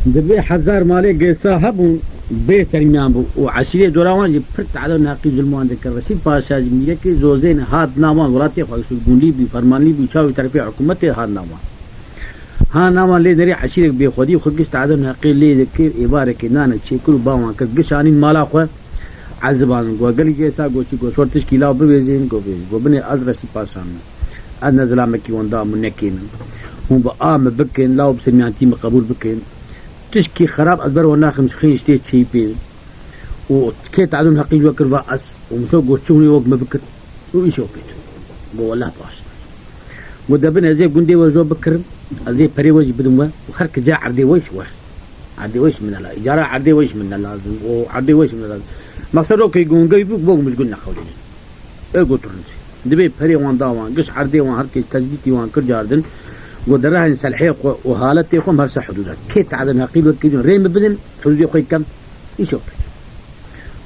دبي حزار مالي قيسا هبون بيت الميامبو وعشيرة دوراوان جي فرت على ناقي ظلمان ذكر رسيد باشا جميلة كي زوزين هاد نامان ولاتي خواهي سلقوني بي فرماني بي شاوي ترفيع حكومتي هاد نامان ها نامان لي نري عشيرة بي خودي وخد قشت عدم ناقي لي ذكر إبارة نانا تشيكل باوان كد قشانين مالا خواه عزبان قوى قلي قيسا قوى شو شورتش كيلاو ببيزين قوى بني أز رسيد باشا أدنا زلامكي واندا منكين هم بقام بكين لاو بسميان تيم قبول بكين تشكي خراب أدبر وناخم سخين اشتيت شي بين وكيت عدم حقيقي وكر بأس ومشو قوشوني وق مبكر وإيشو بيت والله باش ودبنا زي قندي وزو بكر زي بري وجه بدموا وخرك جاء عردي ويش عردي ويش من الله إجارة عردي ويش من اللازم وعردي ويش من اللازم مقصدو كي يقول قيبوك بوق مش قلنا خولين ايه قلت رنسي دبي بري وان داوان قش عردي وان هركي تجديتي وان كر جاردن ودراها نسلحيق وهالتي يقوم هرسا حدودها كيت عدن هقيل وكيدون ريم بدن حدودي خوي كم يشوف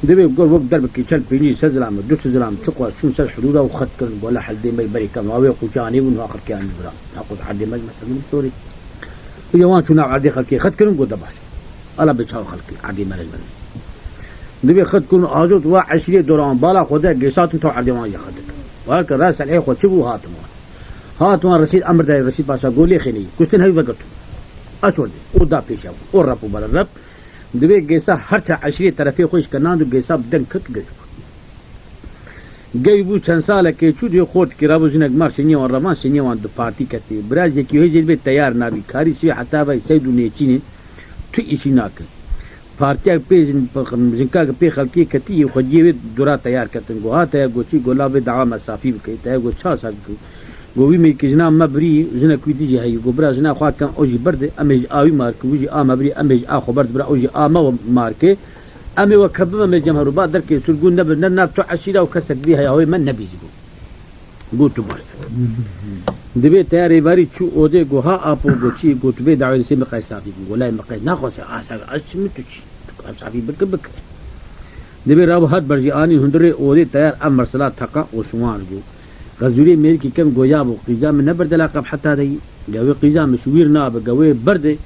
دبي يقول وقت دربك يشل بيني سزلام دوس زلام تقوى شو سل حدودها وخد كل ولا حد ما يبري كم هاوي قجاني ونو آخر كيان بلا ناقص عد ما مثلا سوري يوان شو نوع عدي خلكي خد كلهم قد باش ألا بتشاو خلكي عدي ما لازم دبي خد كل آجود وعشرة دوران بالا خدا جيسات تو عدي ما يخدك ولكن راس الحين خد شبو هاتمون هاتوان رشيد أمر داي رشيد باشا قولي خيني كستن هاي وقتو أشول دي ودا بيشاو ورب وبلا رب دبي جيسا هرتا عشرة طرفي خوش كنان دو جيسا بدن كت جيبو چند ساله که چودی خود کی رابو جنگ مار شنی وان رمان شنی وان دو پارتی کتی براز یکی هی جلبه تیار نابی کاری شوی حتی بای سیدو نیچینی تو ایشی ناکن پارتیا پی جنکا پی خلکی کتی خودیوی دورا تیار کتن گو ها تیار گوچی گولا به دعوا مسافی بکی تیار گو چا ساک گوی می که جنا مبری جنا کوی دیجی هی گو برا جنا خوا کم اوجی برد امیج آوی مارک وجی آ مبری امیج آ خو برد برا اوجی آ ما مارکه أمي وكبما من الجمهور بعد ذلك يسرقون نبي نناب تعشيرة وكسر بيها يا هوي من نبي زبون قلت باش دبي تياري باري شو أودي جوها أبو جوشي قلت بي دعوة سيم قيس صافي ولا مقيس ناخذ عسى أشمتوشي صافي بك دبي رابو هاد برجياني هندري أودي تيار أمر صلاة حقا وشوان جو غزولي ميركي كم جويابو قيزام من نبرد لقب حتى هذي جوي قيزام مشوير ناب جوي برد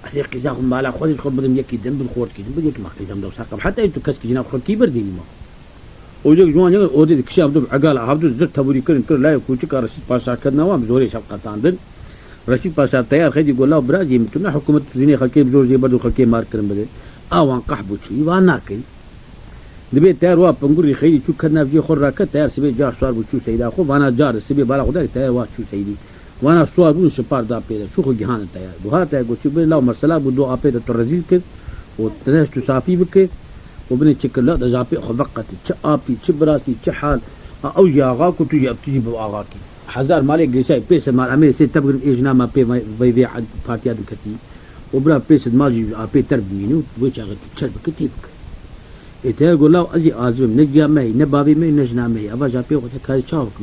أصير قيزاهم مالا خودش خود بدم يكي دم بالخورد كي دم بديك ما قيزام دو ساقب حتى أنتو كسك جناب خورد كي برديني ما وجوك جوان يقول أودي كشاف دم عقال عبدو زر تبوري كرن لا يكوشك رشيد باشا كدنا وام زوري شبقة تاندن رشيد باشا تيار خيدي يقول لا براجي متنا حكومة زيني خلكي بزور زي بدو خلكي مار كرن بدي آوان قحبو شو يوان ناكل دبي تيار واب بنقولي خيدي شو كدنا في خور راكت تيار سبي جار صار بشو سيدا خو وانا جار سبي بالا خداك تيار واه شو سيدي وانا سوار بون سپار دا پیدا شو جهان تیار بوها تا گوچ بي لا مرسلا بو دو اپيدا ترزيل ك و تناس تصافي بك وبن تشكل لا دا زابي خفقت تش ابي تش براسي تش حال او جاغا كنت يبتدي باغاكي حزار مالي جيساي بيس مال امي سي تبغ ايجنا ما بي بي عد بارتيا دكتي وبرا بيس ماجي ابي تربيني وجا تشرب كتيبك اتا يقول لا ازي ازم نجا مي نبابي مي نجنا مي ابا جابي وقت كاي تشاوك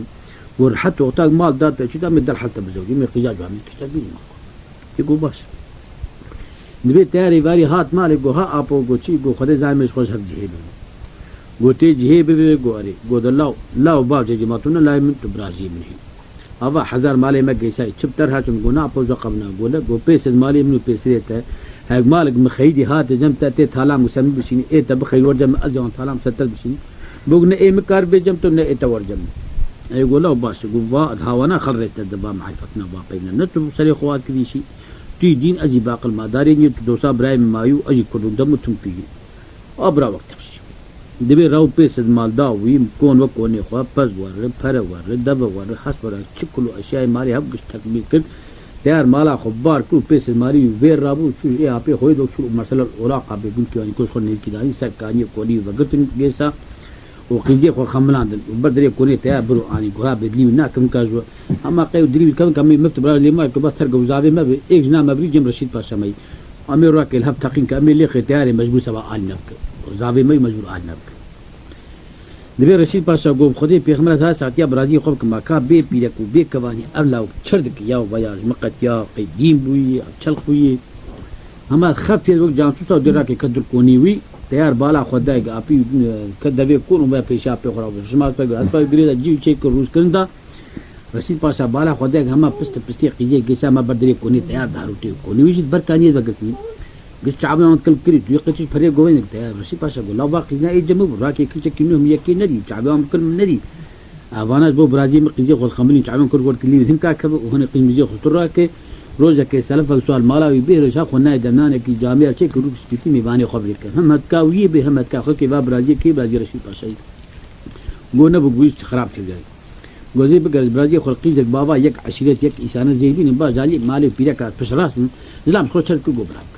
ورحت وقتها مال داتا شو دام يدل حتى بزوجي من قجاج وعمل تشتغلين يقول باش نبي تاري باري هات مالي جو ها ابو جو شي جو خدي زعمش خوش حق جهيب جو تي جهيب جو اري جو دلاو لا باج جماعتنا لا من تبرازي منه ابا حزار مالي ما جيساي شبتر هاتم جو نا ابو زقبنا جو جو بيس مالي منو بيسيته هاك مالك مخيدي هات جمت تي ثالا مسمى بشين اي تبخيل ورجم اجون ثالا ستل بشين بوغنا اي مكار بجمت نه اي تورجم يقول له باش يقول فا هاونا خريت الدبا معرفتنا باقينا نتو سري خوات كذي تي دين اجي باقي المدارين دوسا برايم مايو اجي كلو دم تنفي ابرا وقت دبي راو بيس مال داوي كون وكوني خوا بز ور فر ور دب ور خاص ور تشكلو اشياء ماري هب تكميل كل تيار مالا خبار كل بيس ماري وير رابو شو اي ابي خوي دو شو مرسل اوراق ابي كل كياني كوش خن كيداني سكاني كوني وقت جيسا وقيجي خو خملاندن وبدري كوني تيار برو اني غا بدلي ناكم كاجو اما قيو دري كم مكتب اللي ما كبثر جوزابي ما بي اجنا مبري جم رشيد باشا مي امير راك الهب تقين كامل لي ختياري مجبور سبا انبك زابي مي مجبور انبك دبي رشيد باشا قوم خدي بيغمرت ها ساعتيا برازي خوك ما كا بي بيرك وبي كواني ابلاو تشردك يا بياج مقت يا قديم بوي تشلخ بوي اما خف يوك جانسوسا دراك كدر كونيوي تيار بالا خداي ابي كدبي كونو ما بيشا بي خراب جماعه بقى اسبا غريدا جي تشيك روز كندا رشيد باشا بالا خداي هما بست بستي قيجي جيسا ما بدري كوني تيار داروتي كوني ويجي بركانيه بقتي قلت شعبي عن كل كريت يقتش فريق جوينك ده رشيد باشا قال لا باقي نا يجمع راكي كل كينهم يكين ندي شعبي عن كل من ندي أفاناس بو برازيل مقيزي خل خملين شعبي كل ورك اللي هم كاكب وهنا قيم مزيخ تراك روزك سلفك سؤال مالا يبيه رشاق خنا دنانة كي جامعة شيء كروك سبتي ميباني خبرك هم هتكاويه به هم هتكاخذ كي باب برازيل كي برازيل رشيد باشا قلنا بقويش خراب شجاي قوزي بقى برازيل خل قيزك بابا يك عشيرة يك إنسان زيدين با جالي مالي بيرك بشراس زلام خل شرك جبرك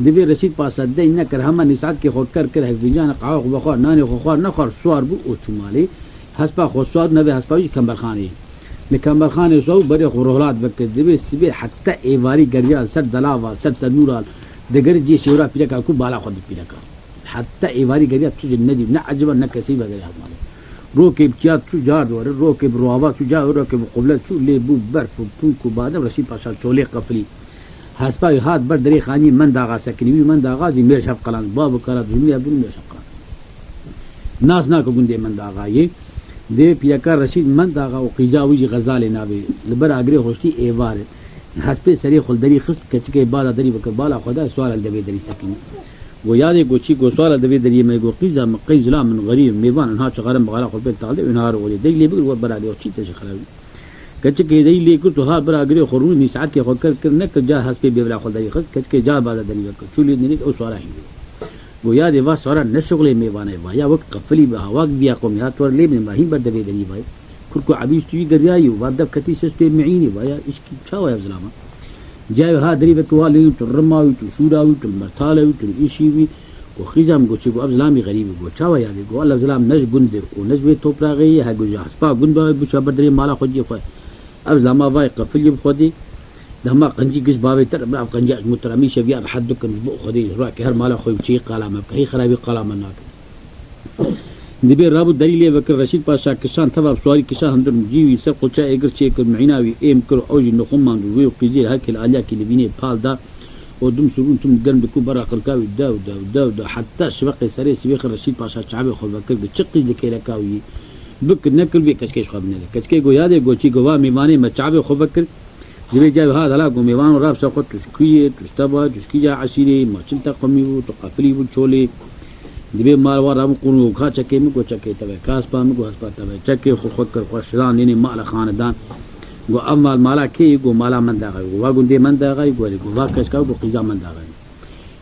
دبي رشيد باشا ده إننا كرهما نسعد كي خكر كره فيجان قاع وبخار ناني خخار نخر سوار بو وشمالي حسب خصوصات نبي حسب كمبرخاني لكمبرخاني سو بري خرولات بك دبي سبي حتى إيواري جريال سر دلاوا سر تنورال دقر جي شورا بيرك كو بالا خد بيرك حتى إيواري جريال تجي النجم نعجب نكسيبه جريال مالي روكب جات شو جاد ور روكب روابات شو جاد روكب قبلات شو ليبو برف وبونكو بعد رشيد باشا شولي قفلي حسباي هاد بردري خاني من داغا سكني من داغا زي مير شاف قلان باب كرات جميع بن مير شاف قلان ناس ناكو گندي من داغا ي دي بيكار رشيد من داغا وقيزاوي غزال نابي لبر اگري خوشتي ايوار حسبي سري خل دري خست كچكي بالا دري بك بالا خدا سوال دبي دري سكني ويادي گوچي گو سوال دبي دري مي گو قيزا مقيز لا من غريب ميبان انها شغرم بغلا خل بيت تعال انهار ولي دي لي بقول برا دي وشي تشخلاوي كچكي دي لي كنت ها برا اگري خرون ني ساعت كي خكر كرنك جا حسبي بيبلا خل دري خست كچكي جا بالا دري بك چولي ني او سوال هي ويادي وا سوال نشغلي ميبان يا وقت قفلي بها واق بيا قوم يا تور لي من ما هي بر دبي دري باي كلكو عبيش تي غريايو بعد كتي سستي معيني بايا اشكي تشاو يا زلمه جاي ها دري بك والي ترماوي تشوراوي تمرتالوي تشيوي وخيزام گوچي گو ابزلامي غريب گو چاوا يادي گو الله زلام نج گند و نج وي توپراغي ها گو حسبا گند بو شبدري مالا خدي خو ابزلاما واي قفل بخدي دما قنجي گش باوي تر بلا قنجي مترمي شبيا بحدك بو خدي راك هر مالا خو چي قلامه هي خرابي قلامه ناك دبي رابو دليل بكر رشيد باشا كشان تبع سواري كشان هندم جيوي سر قلچا اگر چي كر معيناوي ام كر اوجي نخمان وي قيزير هكل اليا كي لبيني بال دا ودم سرون تم قرن بكو برا قلقاوي داو حتى شبقي سري سبيخ رشيد باشا شعبي خو بكر بچقي لكي لكاوي بك نكل بي كشكيش خو بنه كشكي گو ياده گو چي گوا ميماني ما شعبي خو بكر جبي جاي هذا لا گو ميوان راب سقط تشكيه تستبا تشكيه عشيري ما چنتا قميو تقفلي وچولي دبي مال ورا مقونو خا چکي مكو چکي تبه كاس پا مكو هسپا تبه چکي خو خكر خوشدان يعني مال خاندان گو اما مالا كي گو مالا من داغي گو واگوندي من داغي گو واكش كاو گو قيزا من داغي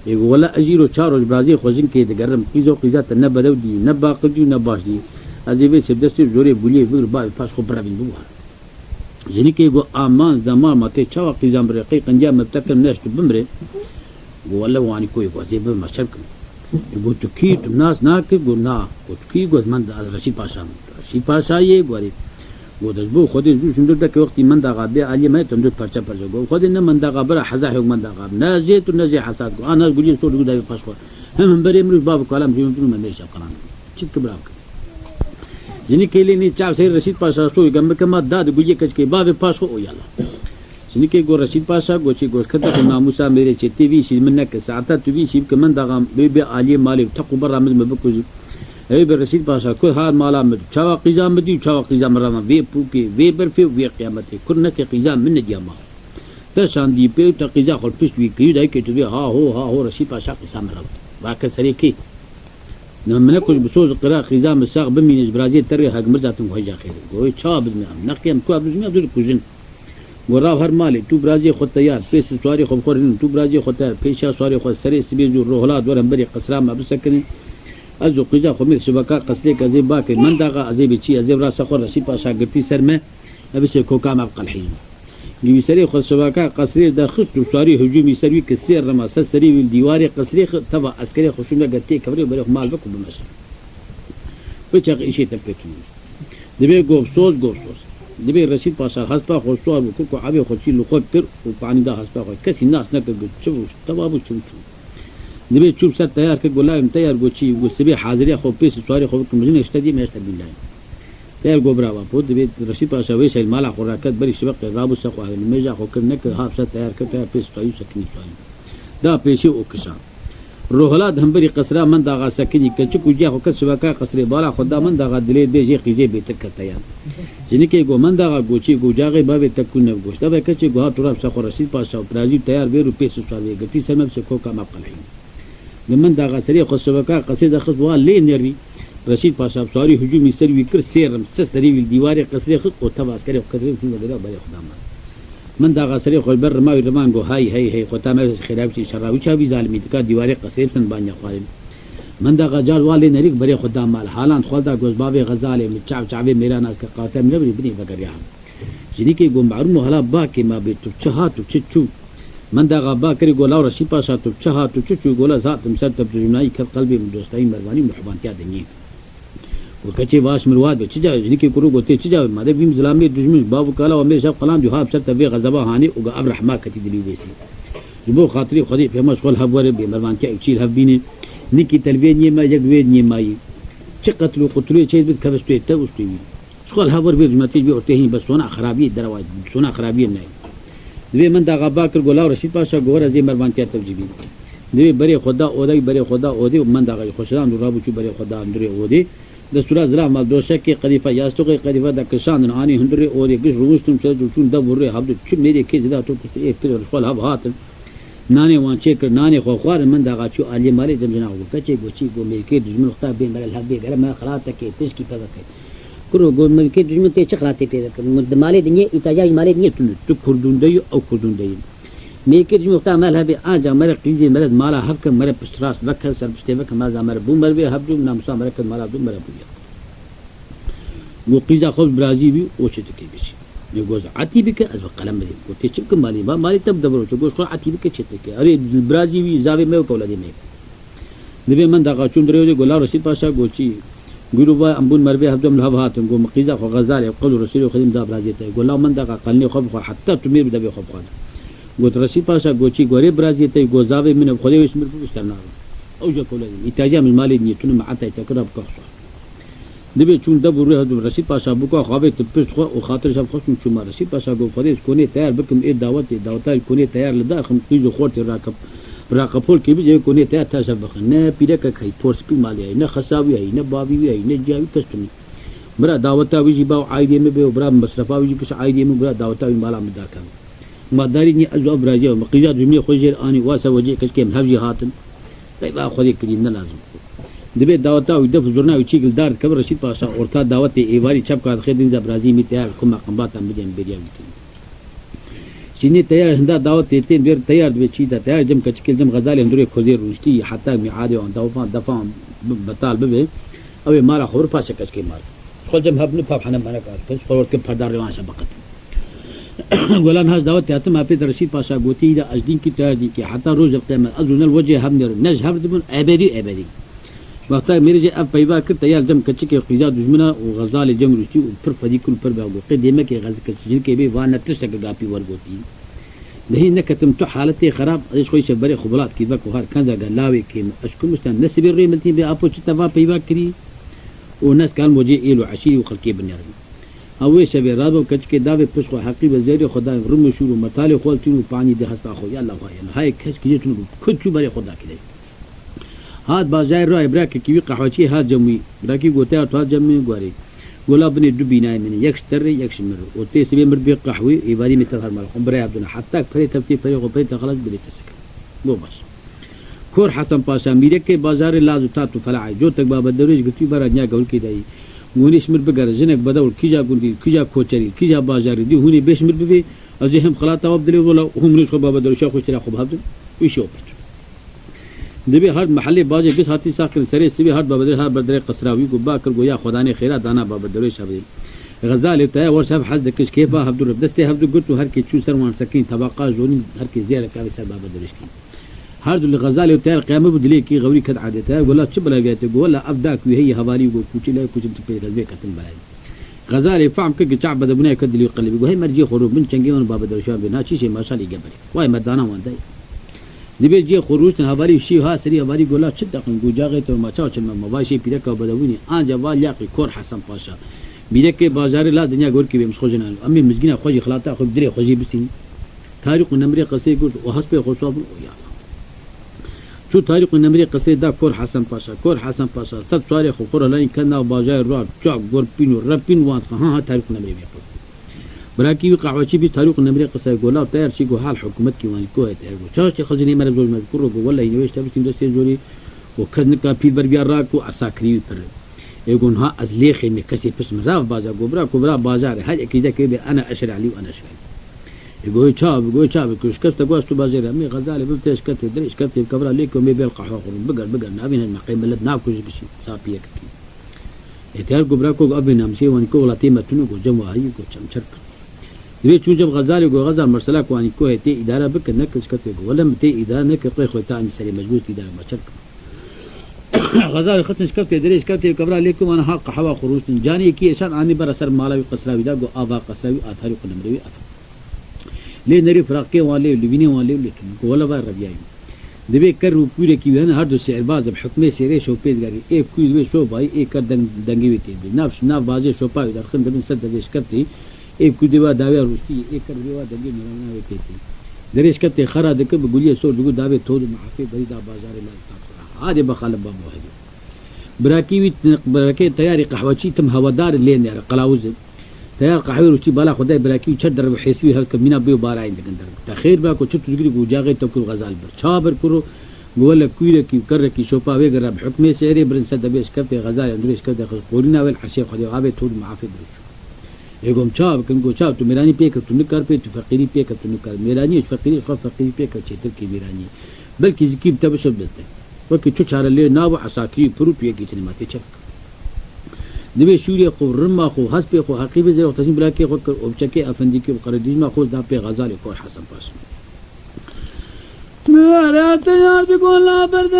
يگو ولا اجيرو چارو برازيل خوزين كي دگرم قيزو قيزا تنبا دودي نبا قدي نباش دي ازيبي سبدستي زوري بولي بير با فاش خو برابين بو يعني كي گو امان زمان ماتي چاوا قيزا برقي قنجا مبتكر ناس بمري گو ولا واني كوي گو زيب مشرك گو تكي ناس ناك گو نا گو تكي گو من رشيد باشا ये گوري گو دزبو خودی زو شندر دک وقتی من داغا بی علی ما تندر پرچا پرچا گو خودی نه من داغا برا حزا حق من داغا نازي تو نازي حساد گو انا گوجي تو دغ دای پاشخو هم بري امر باب کلام جيم تو من نشه قران چک براك جني کلی ني چاو سي رشيد پاشا سو گم کما داد گوجي کچ کی باب پاشخو او يالا جني کی گو رشيد پاشا گو چي گو کته ناموسا میرے چتي وی شي منك ساعتا تو وی شي کمن داغا بي علی مالك تقو برا مزم بكوز اي برشيد باشا كل هاد مالا مد چاوا قيزام بدي چاوا قيزام رما وي پوكي وي برفي وي قيامتي كنا كي قيزام من جاما تشان دي بي تقيزا خل پش وي كي داي كي تو ها هو رشيد باشا قيزام رما واك سريكي نمنا كل بسوز قراء قيزام الساق بمين برازيل تري حق مرزاتن وهجا خير گوي چاب من نقيم كو ابزمي دول كوجن ورا هر مالي تو برازيل خو تيار بيس سواري خو خورن تو برازيل خو تيار بيشا سواري خو سري سبي جو روهلاد ورم بري قسرام ابسكني ازو قيزا خمير شبكة قصليك ازي باكر من داغا ازي بيشي ازي براس خور رشيد باشا قرتي سرمه ابيش كوكام ابقى الحين اللي يسري خو شبكة قصري دا خط ساري هجومي سري كسير رما سري الديواري قصري تبع عسكري خشومه قرتي كبري بري مال بكم بمشي بچق شيء تبكتو دبي غوبسوس دبي رشيد باشا حسبا خو سوار وكوكو عبي خو شي لخوتر وفاني دا حسبا خو كسي ناس نك تشوف تبابو تشوف دبي تشوف سات تيار كقولايم تيار قوشي وسبي حاضرية خو بيس سواري خو كمجنة اشتدي ما يشتد بالله تيار قبرا وابو دبي رشيد باشا ويش المالع خو راكات بري شبق رابو ساقو هاي الميجا خو كنك هاب سات تيار كتيار بيس سواري سكني سواري دا بيشي وكشان روحلات هم بری قصرا من داغا سکنی کچ کوجا خو کس وکا قصر بالا خدا من داغا دلی دیجی قیزه بیتر کتیا جنی که گو من داغا گوچی گوجاغه باب تکون گوشتا به کچ گوها تراب سخو رسید پاسا پراجی تیار به روپیس سوالې گتی سمب سے کو کما قلعی من داغا سری خو سوکا قصید خص وا لی نری رشید پاسا ساری هجوم سر وکر سیرم سری ویل دیوار قصر خص او تباس کرے قصر فی مدرا بری خدا من داغا سری خو بر ما رمان گو هاي خو تامه خلاف چی شراوی چاوی ظالمی کا دیوار قصر سن بانیا خالم من داغا جال والے نریک بری خدا مال حالان خدا گوز باب غزال مچاو چاوی میرا ناس کا قاتم نبی بنی بگریا جنی کے گو معلوم حالا با کے ما به تو چها تو چچو من داغا با کری گولا رشید پاسا تو چها تو چچو گولا ذات مسر تب جنائی قلبی دوستای مروانی محبانتیا دنی وكتي واش مرواد بتشجع جنيكي كرو قلت تشجع ما ده بيم زلامي دجمش بابو كلا ومي شاف قلام جواب سر تبي غزبا هاني وقا ابرح ما كتي دلي بيسي جبو خاطري خدي في مشغول هبور بمرمان كي تشيل هبيني نيكي تلفين يما يجوين يماي شقتلو قتلو شيء بد كبستو تبستو شغل هبور بيجمتي بي اورتهين بس صنع خرابي درواد صنع خرابي ناي دي من دا غباكر غولا رشيد باشا غور زي مرمان كي تبجيبي دي بري خدا اودي بري خدا اودي من دا خوشدان رابو چو بري خدا اندري اودي دستورات زرا مال دوشك قريفه ياستو قريفه دا كشان اني هندري اودي گش روستم سجون دا بوري حبد چ ميري كي زدا تو افتر خول هب هات ناني وان چيك ناني خو خوار من دا چو علي مالي جمجنا كچي گوچي گو ميكي دجمن خطا بين مال هب بي ما خلاص كي تشكي فبك كرو گو ميكي دجمن تي چخلاته بي مد مالي دني اتجاه مالي دني تو كردون دي او كردون دي ميكي دجمن خطا مال هب اجا مر قيزي مرد مالا حق مر پستراس وكل سر بشتبك ما زمر بو مر بي حب نام سا مر مالا دو مر بو وقيزا خوف برازيلي وشتكي بشي يقول عتيبك از قلم دي قلت شبك مالي ما مالي تبدبرو تقول خو عتيبك شتكي اري البرازيلي زاوي ميو كولا دي ميك نبي من دغا چوندريو دي غلا رشيد باشا گوچي گروبا امبون مربي حبدم لهبات گو مقيزا خو غزال يقول رسول خديم دا برازيل غلا من دغا قلني خوف حتى تمير دبي خوف قال قلت رشيد باشا گوچي غوري برازيل تي گو زاوي من خدي اسمر فستنا او جو كولا دي اتجاه المالي نيتون معتا تقرب كخص نبي چون دبر روح رشيد باشا بوكا خوابه تبست خو وخاطر شب خصم چون رشيد باشا گو فريز كوني تيار بكم ايه دعوتي كوني تيار لداخل كيجو خورتي راكبول كي بيجي كوني تيار تاسبخ نه بيدك كاي تورس بي مالي نه خساوي هي نه بابي هي نه جاوي كستمي مرا دعوتا ويجي باو عايدي مي بي برا مصرفا ويجي كش عايدي مي برا دعوتا مالا مداكا ما داري ني ازو ابراجو مقياد جميع خوجر اني واسا وجه كش كم هبجي هاتن طيب خذي كلينا لازم دبي دعوتا ويدف زورنا ويشيل دار كبر رشيد باشا اورتا دعوت ايواري چپ کا خدين ز برازيل مي تيار كما قمبات ام بدين بيريا شيني تيار هندا دعوت تين بير تيار دبي چيدا تيار جم كچكل جم غزال اندري خوزير روشتي حتى ميعاد اون دفع بطال ببي او مارا خور پاس كچكي مار خل جم هبن فحنا مانا كار خور كم فدار روان شبقت ولان هاز دعوت تاتم ما في رشيد باشا غوتي دا اجدين كي تادي كي حتى روز القيامه اذن الوجه هم نجهر دبن ابدي وقتا میرے جے اب پیوا کر تیار جم کچ کے قیزا دشمنا و غزال جم رشی پر فدی کل پر باغو قدیمه کے غز کچ جن کے بھی وانا تشک گاپی ورگوتی نہیں نکتم تو حالت خراب ايش خوي شبري خبلات كي بك وهر كان غلاوي كي اشكو مستن نسبي الريمتي بابو تشتفا پیوا کری وناس كان موجي الو عشيري وخلقي بنير اوي شبي رادو کچ کے داوی پس حقي وزير خدا رم شروع مطالع خولتو پانی دے ہستا خو يلا هاي کچ کی تو کچ بری خدا کی هاد بازار راه براك كي قهوتي هاد جمي براكي غوتا تو جمي غوري غولا بني دبينا من يكشتر يكشمر وتي سبي مربي قهوي يبالي متظهر مال عمري عبدنا حتى فري تفتي فري غبيت خلاص بدي تسك مو بس كور حسن باشا ميرك بازار لازم تاتو فلع جو تك باب الدرويش قلت برا نيا قول كي داي ونيش مر بقر جنك بدول كيجا قلت كيجا كوتشري كيجا بازار دي هوني بيش مر بي ازهم خلاطه وبدلي ولا هم نيش باب الدرويش خو شرا خو بهبد ويشوف دبي هر محلي باجي بس هاتي ساكن سري سبي هر بابدر هر بدر قصراوي کو باكر گويا خداني خيرا دانا بابدر شابي غزال تا ور شاف حد كش كيفا هبدر دستي هبدر قلت هر كي تشو سر وان سكين طبقه زوني هر كي زياده كاوي سر بابدر شكي هر دل غزال تا قيامه بدلي كي غوري كد عادتها ولا تشبلا بيت ولا ابداك وهي هبالي وكوتي لا كوتي تبي غزبي كتن باي غزال فهم كي تعبد ابني كد اللي يقلب وهي مرجي خروج من چنگي بابدر شابي نا شي ما شاء الله جبري واي مدانا وان داي دبي جي خروج هبالي شي ها سري هبالي قولا تشدقن گوجاغه تو ما چاو چن مباشي بيرك بدوني ان جوال يقي كور حسن باشا بيرك بازار لا دنيا گور كي بمسخوجنا امي مسكينه خوجي خلاطه خو دري خوجي بسين تاريخ نمري قصي قلت وحسب خصوب يا شو طريق النمري قصير دا كور حسن باشا صد سواري خور لين كنا باجاي راد جاك غوربينو رابين وان ها طريق النمري قصير براكي قهوشي بي طريق النمري قصير قولا طير شي جو حال حكومت كي وان كو هتاغو شاشي خزني مر زوج مذكور والله ينويش تبسين دستي زوري وكذنكا في بربيا راكو عساكري پر يقول ها ازليخ ان كسي بس مزاف بازار كبرى بازار هل اكيد كده انا اشر علي وانا اشر يقول شاب كوش كفت قواستو بازار مي غزالي بفتش كتف دريش كتف كبرى ليكم يبيع القحوه بقر نابين المقيم بلد ناكوش بشي صابيه كتي يتهر كبراكو ابي نمشي وان كو لاتيمه تنو جمع هي كو چمچرك دبي چون جب غزالي كو غزال مرسلا كو ان كو هتي اداره بك نكش كتف ولا متي اداره نك قي خوتا ان سري مجبوط اداره ما چرك غزال ختم شكفت دريش كفت كبرى لكم انا حق حوا خروج جاني كي انسان اني برسر مالاوي قسراوي دا جو ابا قسراوي اثاري قدمروي لي نري فراقي والي لبيني والي لتم ولا بار ربياي دبي كرو كوري كي انا هردو سعر باز بحكمه سيري شو بيت غاري اي كوي دبي شو باي اي كدن دنگي تي نفس ناف بازي شو باي در خن دبن سد دريش كفتي اي كوي دوا داوي روسي اي كر دوا دنگي مرنا وتي دريش كفتي خرا دك بغوليه سو دغو داوي تود محافي بريدا بازار لا هذه بخالب بابو هذه براكي تياري قهوتشي تم هوادار لين قلاوز تيار قهوه روشي بالا خداي براكي تشدر بحيسوي هلك مينا بيو بارا عندك تخير باكو تشت تجري جاغي توكل غزال بر شابر كرو قول كويله كي كركي شوبا ويغرا بحكم سيري برنس دبيش كفت غزال اندريش كفت قولنا والحشيخ خدي غابه تود معافي برشو يقوم شاب كنگو شاب تو ميراني بيك تو نكر بي تو فقيري بيك تو نكر ميراني فقيري خف فقيري بيك تشتر كي ميراني بلكي زكيب تبشر بلته وكي تشار اللي نابو عساكري بروت يجي تنماتي شك نبي شوري خو رما خو حسب خو حقيبه زي وقت براكي خو وبشكي افندي كي قرديج ما خو دا بي غزالي كو حسن باش مرات يا تقول لا برد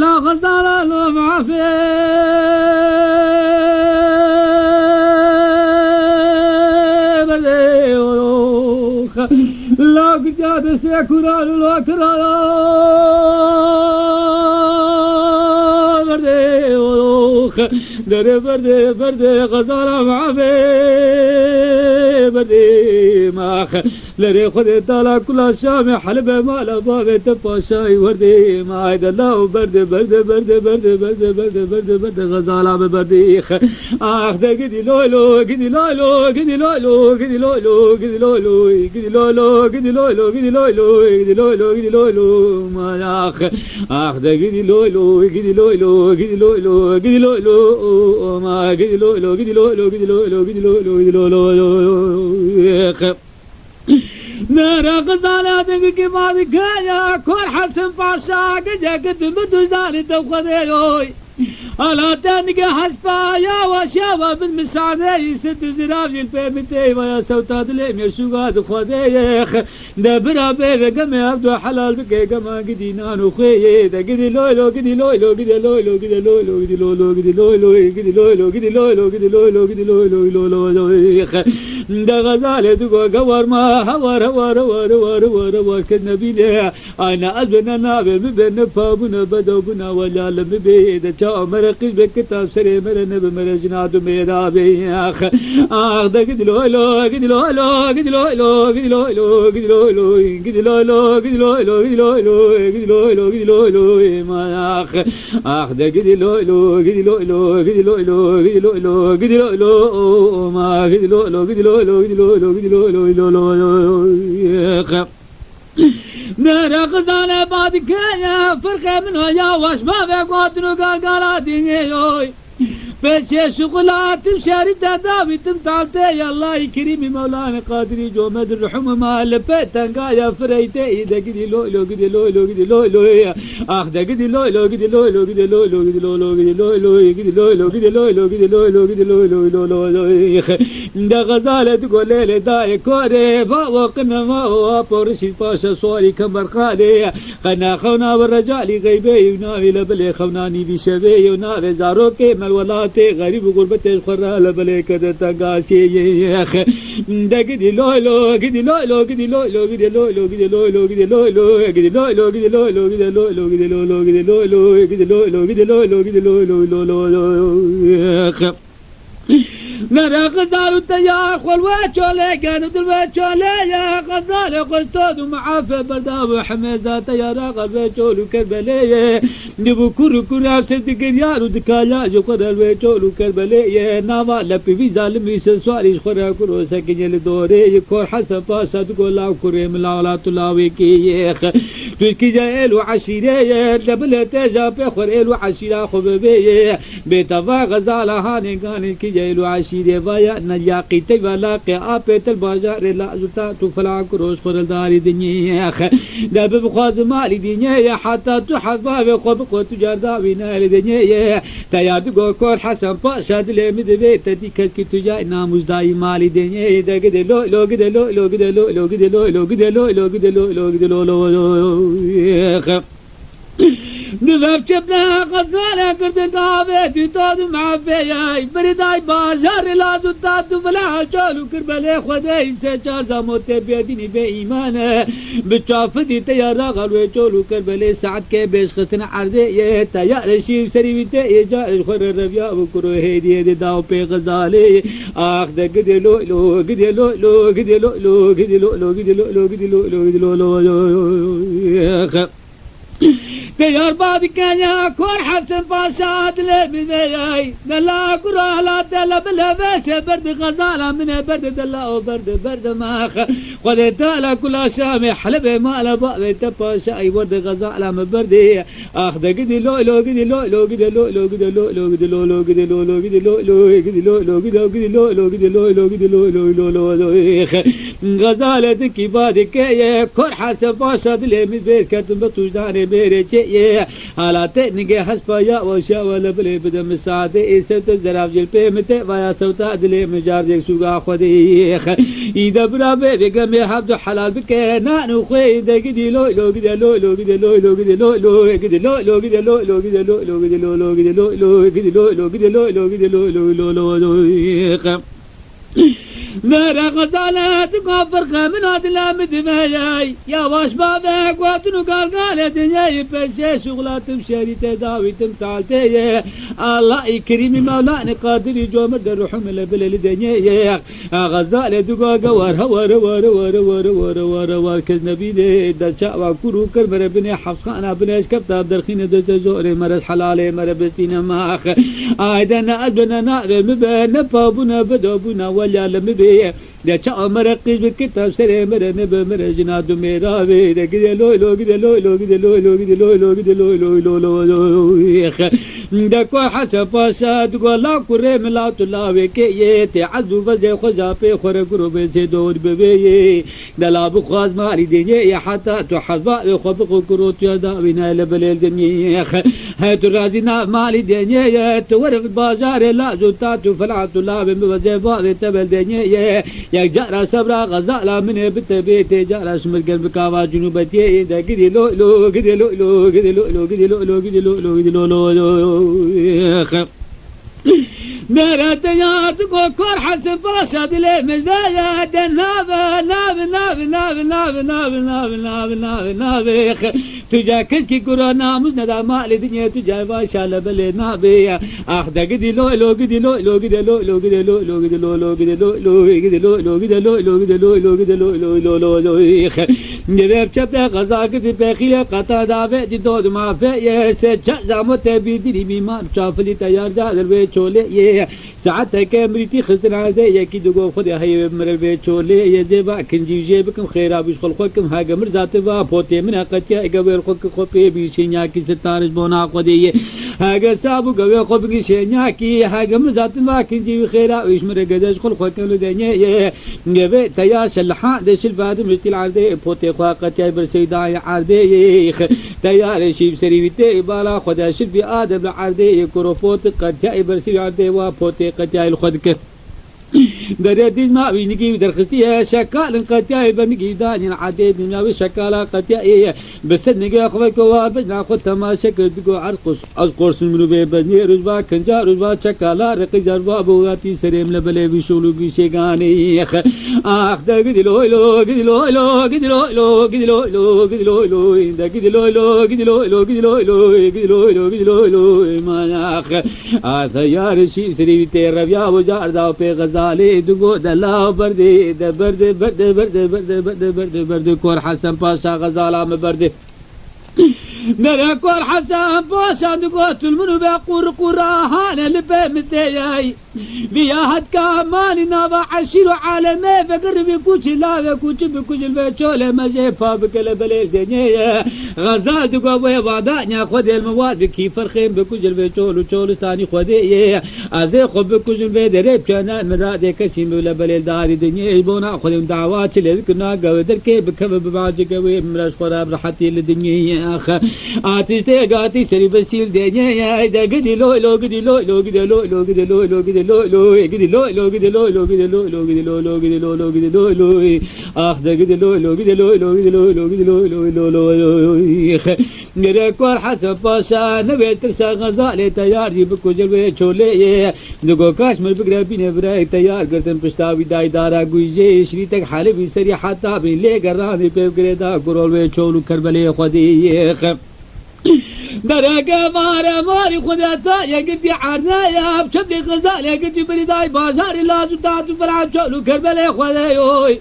لا غزاله لو معافي لا قد سيكران لا كران برد غزالة معافي برد ماخ لري خذ طالع كل شام حلب مال باب تباشاي وردي ما عيد الله برد غزالة برد اخ دقدي لولو قدي لولو قدي لولو قدي لولو قدي لولو قدي لولو قدي لولو قدي لولو قدي لولو قدي لولو ما اخ دقدي لولو قدي لولو قدي لولو قدي لولو ما قدي لولو قدي لولو قدي لولو قدي لولو قدي لولو نرى غزالة كي ما ذكايا كل حسن باشا قد مدو زاني توخذي ألا تنقى حسبا يا وشاوى بالمساعدة يسد زراف البيمتي ويا سوتات اليم يسوقات خذيخ دبرا بير قمي عبدو حلال بكي قما قدي نانو خيه دا قدي لولو قدي لولو قدي لولو قدي لولو قدي لولو قدي لولو قدي لولو قدي لولو قدي لولو قدي لولو دا غزالة تقوى قوار ما هوار كالنبي ليه أنا أذن نابي مبين فابنا بدوبنا ولا لمبين جاء مرقي بكتاب سري مرن بمرجناد ميرا بيخ دا قد لولو قد لولو قد لولو قد لولو قد لولو قد لولو قد لولو قد لولو قد لولو قد لولو ما دا قد لولو قد لولو قد لولو قد لولو قد لولو ما قد لولو قد لولو قد لولو قد لولو نرى غزالة بعد كايا فرقة منها يا واش ما في قاتلو قال ديني بشي شغلات بشاري داوي تمتعبتي يا الله يكريمي مولانا قادري جو مد الرحمة ما لبيتن قايا فريتي دا قدي لولو قدي لولو قدي لولو اخ دا قدي لولو قدي لولو قدي لولو قدي لولو قدي لولو قدي لولو قدي لولو قدي لولو قدي لولو دا غزالة تقول ليلة داي كوري فوقنا ما هو بورشي باشا صوري كمبر قادي قنا خونا والرجال غيبي وناوي لبلي خوناني بشبي وناوي زاروكي مالولاتي غريب غربة الخرا لبلي كده تقاسي يخ دقدي لولو قدي لولو قدي لولو قدي لولو قدي لولو قدي لولو قدي لولو قدي لولو قدي لولو قدي لولو قدي لولو قدي لولو قدي لولو قدي لولو يخ نرى غزال التيار والوجه كانوا الوجه يا غزال قصتود ومعافى بردا وحميزة تيار غزال وكربلاء نبو كر سد قريار ودكايا جقر الوجه وكربلاء نوا لبي ظالمي سواري خرا كرو سكين دوري كور حسن باشا تقول لا كريم لا لا تلاوي كي تشكي جايل وعشيرة دبل تجا بخور وعشيرة خببي بيتفا غزال هاني كان كي جايل وعشيرة ويا نجاقي تبلا قابت البازار لا زتا تفلا كروس فرداري دنيا دب بخاز مالي دنيا حتى تحفا بخبق تجار داوينا لدنيا تياد جو كور حسن باشا دلي مدبيت ديك كي تجا ناموز داي مالي دنيا دغد لو لو گد لو لو گد لو لو گد لو لو گد لو لو گد لو لو گد لو لو نذهب شبنا غزالة كرد طابة في طاد معفية برداي بازار لا زدت فلا شالو كربلاء خداي سجار زموت بيديني بإيمانه بتشافدي تيارا غلو شالو كربلاء ساعد كبش خسنا عرضية تيار شيف سريبته يجار الخر الربيع وكرو هدي داو بي غزالة آخ ده قد لو لو قد لو لو قد لو لو قد لو لو قد لو لو قد لو لو قد لو لو تيار بعد كان كور حسن باشا دل بذاي دلا كره لا دل بلا بس برد غزاله من برد دلا وبرد برد ما خذ دلا كل شام حلب ما لا باب تباشا اي ورد غزاله من برد اخذ قد لو لو قد لو لو قد لو لو قد لو لو قد لو لو قد لو لو قد لو لو قد لو لو قد لو لو قد لو لو قد لو لو لو لو غزاله كي بعد كان كور حسن باشا دل من بيت كتب توجدان بيري حالات نگه حسبا یا وشا ولا بل بدم ساعه ایست زراف جل په مته ويا صوتا دل مجار ديك سوغا خدي اذا برا بگم حد حلال بكنا نو خوي دگدي لو لو گد لو لو گد لو لو گد لو لو گد لو لو گد لو لو گد لو لو گد لو لو گد لو لو گد لو لو گد لو لو گد لو لو لو لو نرى غزالات كفر من هذا مدماي يا واش بابك واتنو قال دنيا بشي شغلات مشاري تداوي تمثالتي الله يكرم مولانا قادر جومر الروح من بلل دنيا غزال دقا ور ور ور ور ور ور ور ور كنبي دشا وكرو كربر بني حفص خان بني كبتا درخين دزور مرز حلال مربستين ماخ ايدنا ادنا مبن بابنا بدوبنا ولا لمبي ده چا مرقز بكتاب سره مر نب مر جناد میرا وی ده گد لو لو گد لو لو گد لو لو گد لو لو گد لو لو لو لو ده کو حسب پاشا دگو لا کره ملا تو وی که یہ تعذو وز خدا په خور گرو به سے دود به ده لا بخواز ماری دنیا حتا تحظا خبق کرو تو دا وینا لبل دنیا هات رازنا مال دنیا تور بازار لا زتا تو فلعت لا بوزبا تبل دنیا یک جارا صبرا غزالا من بتبيت جارا شمر قلب كاوا جنوبتي دا قدي لو لو قدي لو لو قدي لو لو قدي لو لو قدي لو لو قدي لو لو نرى تيار تقول كور حسن باشا دلي مزايا دناب ناب ناب ناب ناب ناب ناب ناب ناب ناب تجا كسكي كورونا مزندا مال دنيا تجا باشا لبل نابي اخ دا قدي لو لو قدي لو لو قدي لو لو قدي لو لو قدي لو لو قدي لو لو قدي لو لو قدي لو لو قدي لو لو قدي لو لو لو لو نبيب شبتا غزا قدي بخيل قطا دافع جدود ما في سجا زامت بيدي بيمان شافلي تيار جادر بي چولي ساعتها كامريتي خزنا زي كي دغو خدي هي مربي چولي يزبا كنجي جيبكم خيرا بيش خلقكم هاجا مرزات با بوتي من قتيا غبر خك خوبي بيشينيا كي ستارج بونا خدي هاجا سابو غوي خوبي شينيا كي هاجا مرزات ما كنجي خيرا ويش مرغدش خلقكم لدنيا غبي تيار شلحا دش الفاد مشتل عرضي بوتي خوا قتيا برسيدا عرضي تيار شيب سريبتي بالا خدا شبي ادم عرضي كروفوت قتيا برسي عرضي و بوتي قتيا الخدك دريد ما بينجي درختي شكال قتيا بنجي داني العديد من شكالا قتيا بس نجي أخوك وابنا خد تماشى كدقو عرقص أذكرس منو ببني رجبا كنجا رجبا شكالا رقي جربا بوغاتي سريم لبلي بيشولو بيشيغاني آخ دا قدي لوي لو قدي لوي لو قدي لوي لو قدي لوي لو قدي لوي لو دا قدي لوي لو قدي لوي لو قدي لوي لو قدي لوي لو قدي لوي لو ما آخ آثيار شي سري تيربيا وجار دا في غزالي دقو دلا بردي دا برد برد برد برد برد برد برد كور حسن باشا غزالا مبرد نركور حسن باشا دقوت المنو بقور قراها لبي متياي بيا هد كاماني نابا عشيرو عالمي فقربي كوشي لا كوشي بكوشي البيتشولي ما جيفا بكلا بليل دنيا غزال دقوا ويبادانيا خودي المواد بكي فرخين بكوشي البيتشولو شولستاني خودي ازي خب بكوشي البيدري بشانان مرادي كسيم بلا بليل داري دنيا بونا خودم دعوات لذكنا قوي دركي بكب ببعج قوي مراش خراب رحتي للدنيا آتش تيغاتي سري بسيل دنيا ايدا قدي لوي لو قدي لوي لو قدي لوي لو قدي لوي لو قدي لو لو قدي لو لو قدي لو لو قدي لو لو قدي لو لو قدي لو لو قدي لو لو اخ دا قدي لو لو قدي لو لو قدي لو لو قدي لو لو لو لو نركور حسن باشا نبي ترسا غزالي تيار جيبكو جلوي چولي دگو کاشمر بگرا بینه برای تیار گردن پشتاوی دای دارا گویجه شریتک حالی بی سری حتا بین لے گرانی پیو گریدا گرولوی چولو کربلی خودی درقة ماري خذتها يا قدي عرنايا بشبلي غزال يا قدي بريداي بازاري لازم تعطوا فرعب شغلوا كربلاء خذايوي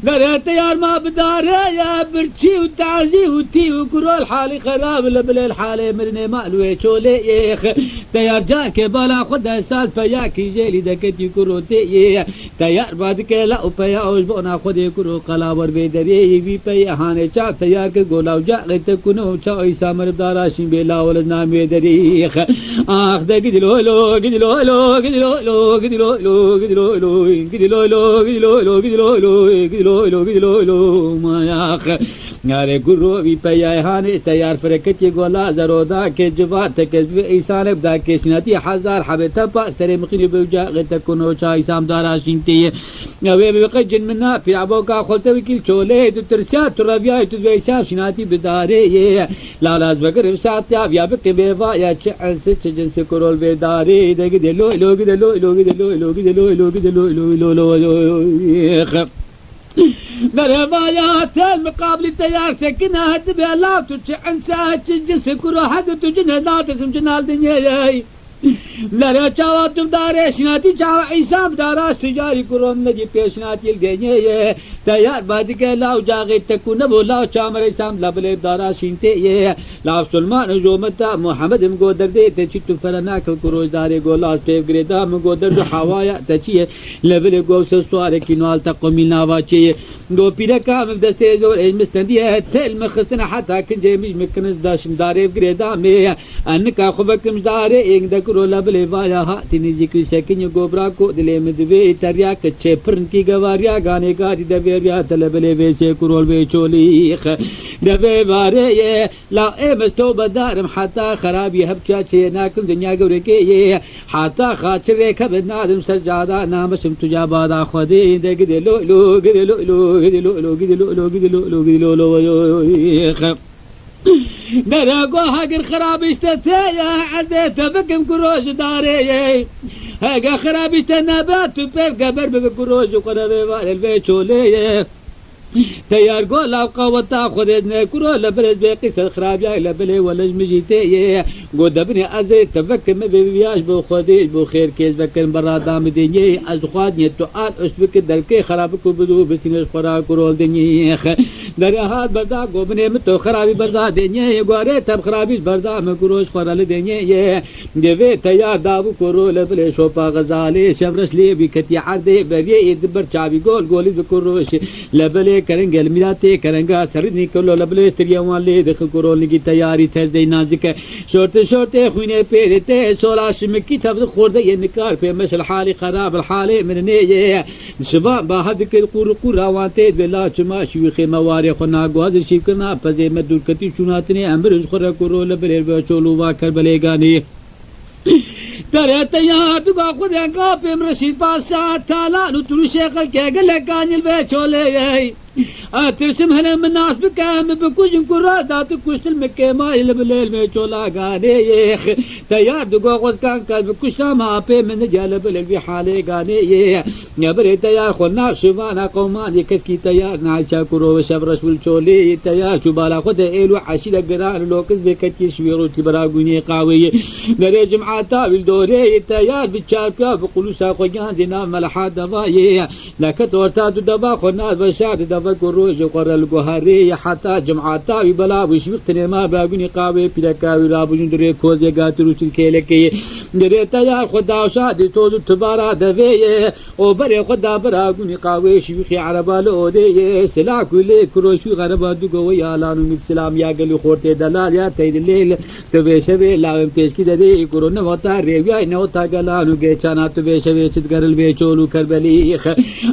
درا تيار ما بداره يا برشي وتعزي وتي وكرول حالي خراب لبل الحالي مرني مالوي شولي يخ تيار جاك بالا خدها سالفة ياكي جيلي دكتي كرو تي تيار بعدك لا وبيا وجبونا خدي كرو قلاور بيدري بي بي هاني شاف تيار كغولا وجاك تكونو شاي سامر بداراشين بلا ولنا بيدري يخ اخ دقدي لو لو قدي لو لو قدي لو لو قدي لو لو قدي لو لو قدي لو لو قدي لو لو قدي لو لو قدلو ما يا أخ ناري قرو بي بياي هاني تيار فركتي قولا زرودا كجبار تكذب إيسان بدا كشناتي حزار حبيتا بأسري مخيني بوجا غتكونو شاي سام داراشين تي نوي بقجن منا في عبوكا خلت وكيل شولي ترسات ترابياي تدوي شاف شناتي بداري لا لاز بقر بساعت يا بك بيفا يا تشعل ست جنس كرول بداري دقدلو لو قدلو لو قدلو لو قدلو لو قدلو لو لو لو برمايات المقابل التيار سكنها هدبها لا تشعن ساعة جنس كرو حد تجنها لا تسم جنال دنياي لا چاوا تم داره شناتی چاوا عیسام داراش تجاری کرم نجی پیشناتی الگنیه تیار بعد که لاو جاغی تکو نبو لاو چامر عیسام لبلی داراشینته لاو سلمان زومتا محمد مگو درده تچی تو فرناک کروز داره گو لاس پیف گریدا مگو درد حوایا تچیه لبلی گو سواره کنوال تقو میلناوا چیه گو پیره کام دسته زور ایج مستندیه تل مخستن حتا کنجه میج مکنز داشم داره گریدا می انکا خوبکم داره ایک دکرو لبلی وایا هاتینی ذکر شکنی گوبرا کو دلی مدوی تریا کچه پرن کی گواریا گانے گاری دبیریا تلبلی ویسے کرول وی چولیخ دبی واره لا امستو بدارم حتا خرابی هبچا چه ناکم دنیا گوره که حتا خاچوه کب نادم سجادا نامشم تجا بادا خودی دگدی لو لو گدی لو لو گدی لو لو گدی لو لو گدی لو لو گدی لو لو نراقو هاقر خرابشتا يا عزيت بكم كروج داري هاقا خرابشتا نبات بيب قبر بكروج وقربي والبيت شولي تيار قول قوتا خذنا كرو لبلد بقيس خرابيا لبلي ولا مجيتي قول دبني ازي تفكر ما بياش بو خديج بو خير كيس بكر برا دام دنيا ازخواد نتوال اسبك دركي خرابكو بدو بسين خرا كرو دنيا در هاد بردا قوبني متو خرابي بردا دنيا غوري تب خرابي بردا مكروش خرا دنيا دبي تيار دابو كرو لبلي شوبا غزالي شبرش لي بكتي عدي بري يدبر شابي قول قولي بكروش لبلي करेंगे अलमिराते करेंगा सर निकलो लबले स्त्रियां वाले देख करोल की तैयारी थे दे नाजिक शोरते शोरते खुने पेरते सोलाश में की तब खोरदे ये निकार पे मसल हाल खराब الحال من نيه شباب بعد के कुरावाते बेला चमा شيخ مواري خنا غواز شيكنا پزي مدول کتي چوناتني امر خره करो लबले चोलू वा कर बलेगानी ترى تيار تقا خذ قابم رشيد باشا تالا نتلو شيخ الكيقل كان البيت شولي ترسم هنا من الناس بكام بكوجن كرادات كشت المكة ما يلبليل ميشولا غاني تيار تقا خذ كان بكشتا ما بي من جال بلل في حالي غاني نبري تيار خلنا شبانا قوماني كسكي تيار نعشا كرو وشب رسول شولي تيار شبالا خذ إيلو عشيدة قران لوكس بكتي شويرو تبراغوني قاوي نري جمعة تاويل دوري تيار بتشاركا بقلوسا خويان دينا ملحا دبايي لكت ورتادو دبا خناس بشار دبا كروج وقر القهاري حتى جمعة تاوي بلا وشوقتني ما باغوني قاوي بيدكاوي رابو جندري كوزي قاتلو تلكيلكي نري تيار خدا وشادي توزو تبارا دبي وبري خدا براغوني قاوي شيوخي عربا لودي سلا كل كروشو غربا دوغو يالانو من سلام يا قلو خورتي دلال يا تيد الليل تبي شبي لاوم بيشكي ددي كورونا وتا ريويا نوتا قالانو جيشانا تبي شبي تتقرل بيشولو كربليخ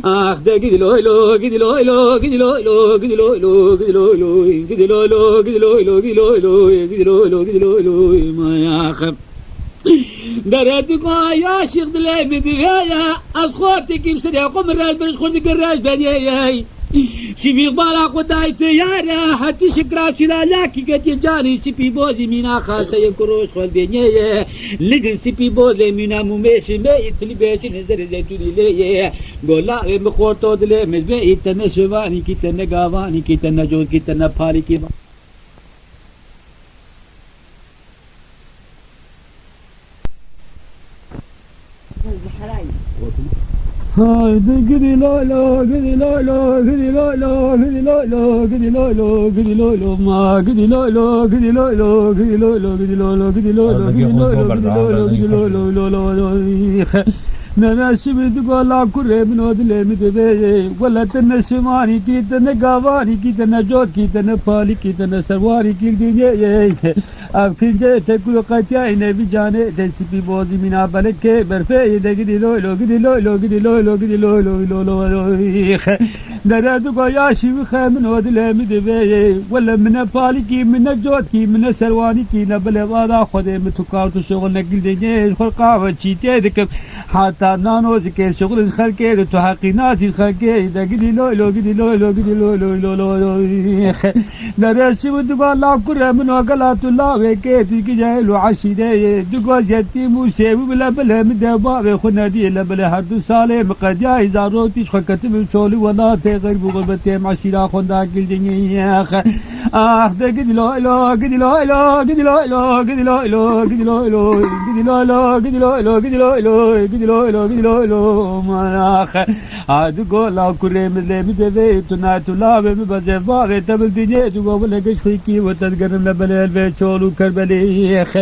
اخ دقي لويلو قدي لويلو قدي لويلو قدي لويلو قدي لويلو قدي لويلو قدي لويلو قدي لويلو قدي لويلو قدي لويلو ما يا اخ دريتك يا شيخ دلي بديايا اخوتك يمسر يا قمر البرش خذ قراش بنياي شبي بالا قداي تيارا حتى شكرا سلالاكي كتي جاني سيبي بوزي مينا خاصة يكروش خل بنيه لقن سيبي بوزي مينا مميشي ميت لبيش نزر زيتوني ليه قولا مخورتو دلي مزبئي تنا شواني كي تنا قاواني كي تنا جوز كي تنا فالي كي هاي قدي لولو قدي لولو قدي لولو قدي لولو قدي لولو قدي لولو ما قدي لولو قدي لولو قدي لولو قدي لولو قدي لولو قدي لولو قدي لولو لولو نمشي بدقوا لا كره من ودل مدبي ولا تنشماني كي تنقاواني كي تنجود كي تنفالي كي تنسواري كي الدنيا أفكين جيت كل قتاين بجانه تسبي بوزي من أبلك برفي دقدي لولو قدي لولو قدي لولو قدي لولو لولو نرادقوا يا شيخ من ودل مدبي ولا من فالي كي من جود كي من سرواني كي نبل وادا خذ متقاوت شغل نقل دنيا خلقاوة شيء تذكر حتى نانو ذكر شغل الخلق تحقينات الخلق دقدي لولو قدي لولو قدي لولو لولو نرشي ودقوا لا كره من وقلات الله وكيف جاهل عشيده دقوا جتي موسى وبلا بلا مدبا خنا دي بلا حد سالم قد يا زاروتي خكتم شولي ولا تغير بغربتي معشيرا خندا قلدني اخ دقدي لولو قدي لولو قدي لولو قدي لولو قدي لولو قدي لولو قدي لولو قدي لولو قدي لولو قدي لولو ما اخ ادقوا لا كره من مدبي تناتلا ببزفا تبل دنيا دقوا ولا قشخيكي وتذكرنا بلا البيت شولو كربليخ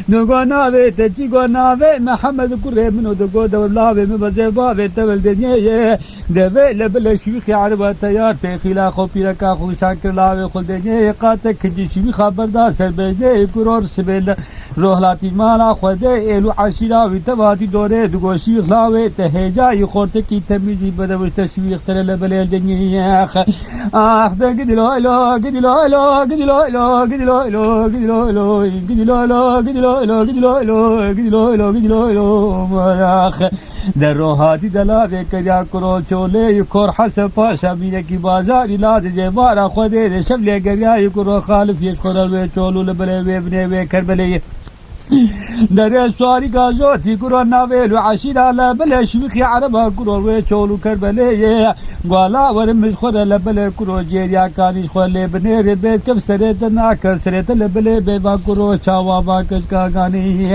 نقونا بيت تجيقونا بيت محمد كره منو دقوا دولا ببزفا تبل دنيا دبي لبلا شيخ عربة تيار في خلاخو في لكاخو شاكر لا خل دنيا قاتك جي شيخ خبردار سربيجي كرور سبيل روحلاتي مالا خده إلو عشيرا ويتواتي دوري دقو شيخ لاوي تهيجا يخورتكي تميزي بدوشت شيخ ترى لبلا الدنيا ده قدي لولو قدي لولو قدي لولو قدي لولو قدي لولو قدي لولو قدي لولو قدي لولو قدي لولو قدي لولو مراخ در روحاتی دلاوه کریا کرو چوله یکور حسب پاشا مینه کی بازاری لاز جبارا خوده شبله گریا کرو خالف یک خورل چولو لبله وبنه و کربله در سواری گازوتی کرو ناویل و عشیرا لبله شوخی عربا کرو و چولو کربله گوالا ورمش خور لبله کرو جیریا کانیش خور لبنه ربیت کب سرت ناکر سرت لبله بیبا کرو چاوا باکش کاغانی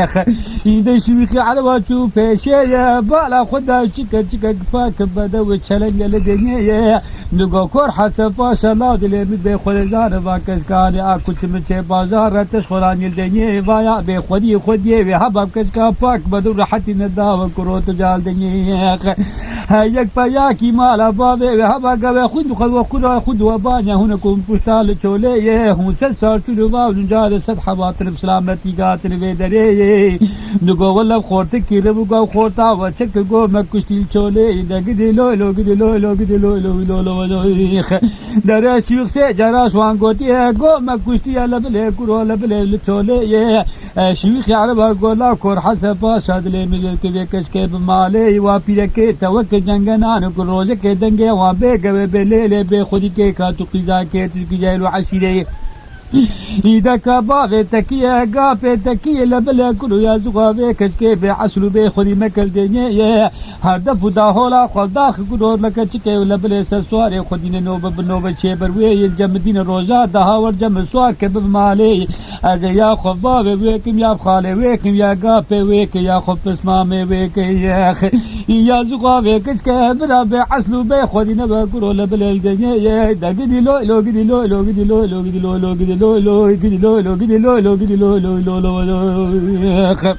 ایده شوخی عربا چو پیشه بالا خدا چکا چکا گفاک بدو چلنگ لدنیه نگو کور حسب پاشا لا دلمید بی خود زار باکش کانی آکوچ مچه بازار رتش خورانی لدنیه وایا بی خودی خودیه و حباب کش کا پاک بدو رحتی نداو کرو تجال دنیه یک پایاکی مالا بابه و حبا گوه خود و بانیا هنکم پشتال چوله هم سر چلو باو نجال صد حباطن بسلامتی گاتن ویدره نگو ولب خورت کی ربو گو خورتا و چک گو مکشتیل چوله دگدی لولو گدی لولو گدی لولو لولو در شیخ سے جراش وان گوتی گو مکشتی لبله کرو لبله چوله شیخ ويخي عربا قولا كور حسب باشا دلي مجل كبه كشكي بمالي وابيركي توك جنگنان كل روزك دنگي وابيك بليلي بي خودي كي كاتو قزاكي تلقي جايلو عشيري إذا كباب تكية قاب تكية لبلا كلو يا زغابي كشكي بعسلو بي خودي مكل دنيا هردف داهولا خلداخ كلو مكشكي لبلا سسواري خودين نوبة بنوبة شبر وي الجمدين روزا دهاور جم سوار كبب مالي از يا خباب ويكم يا خالي ويكم يا قاب ويك يا خب اسمامي ويك يا زغابي كشكي برا بعسلو بي خودي نبا كلو لبلا الدنيا دقدي لو لو قدي لو لو قدي لو لو قدي لو لو قدي لو لو قدي لو لو قدي لو لو قدي لو لو لو لو لو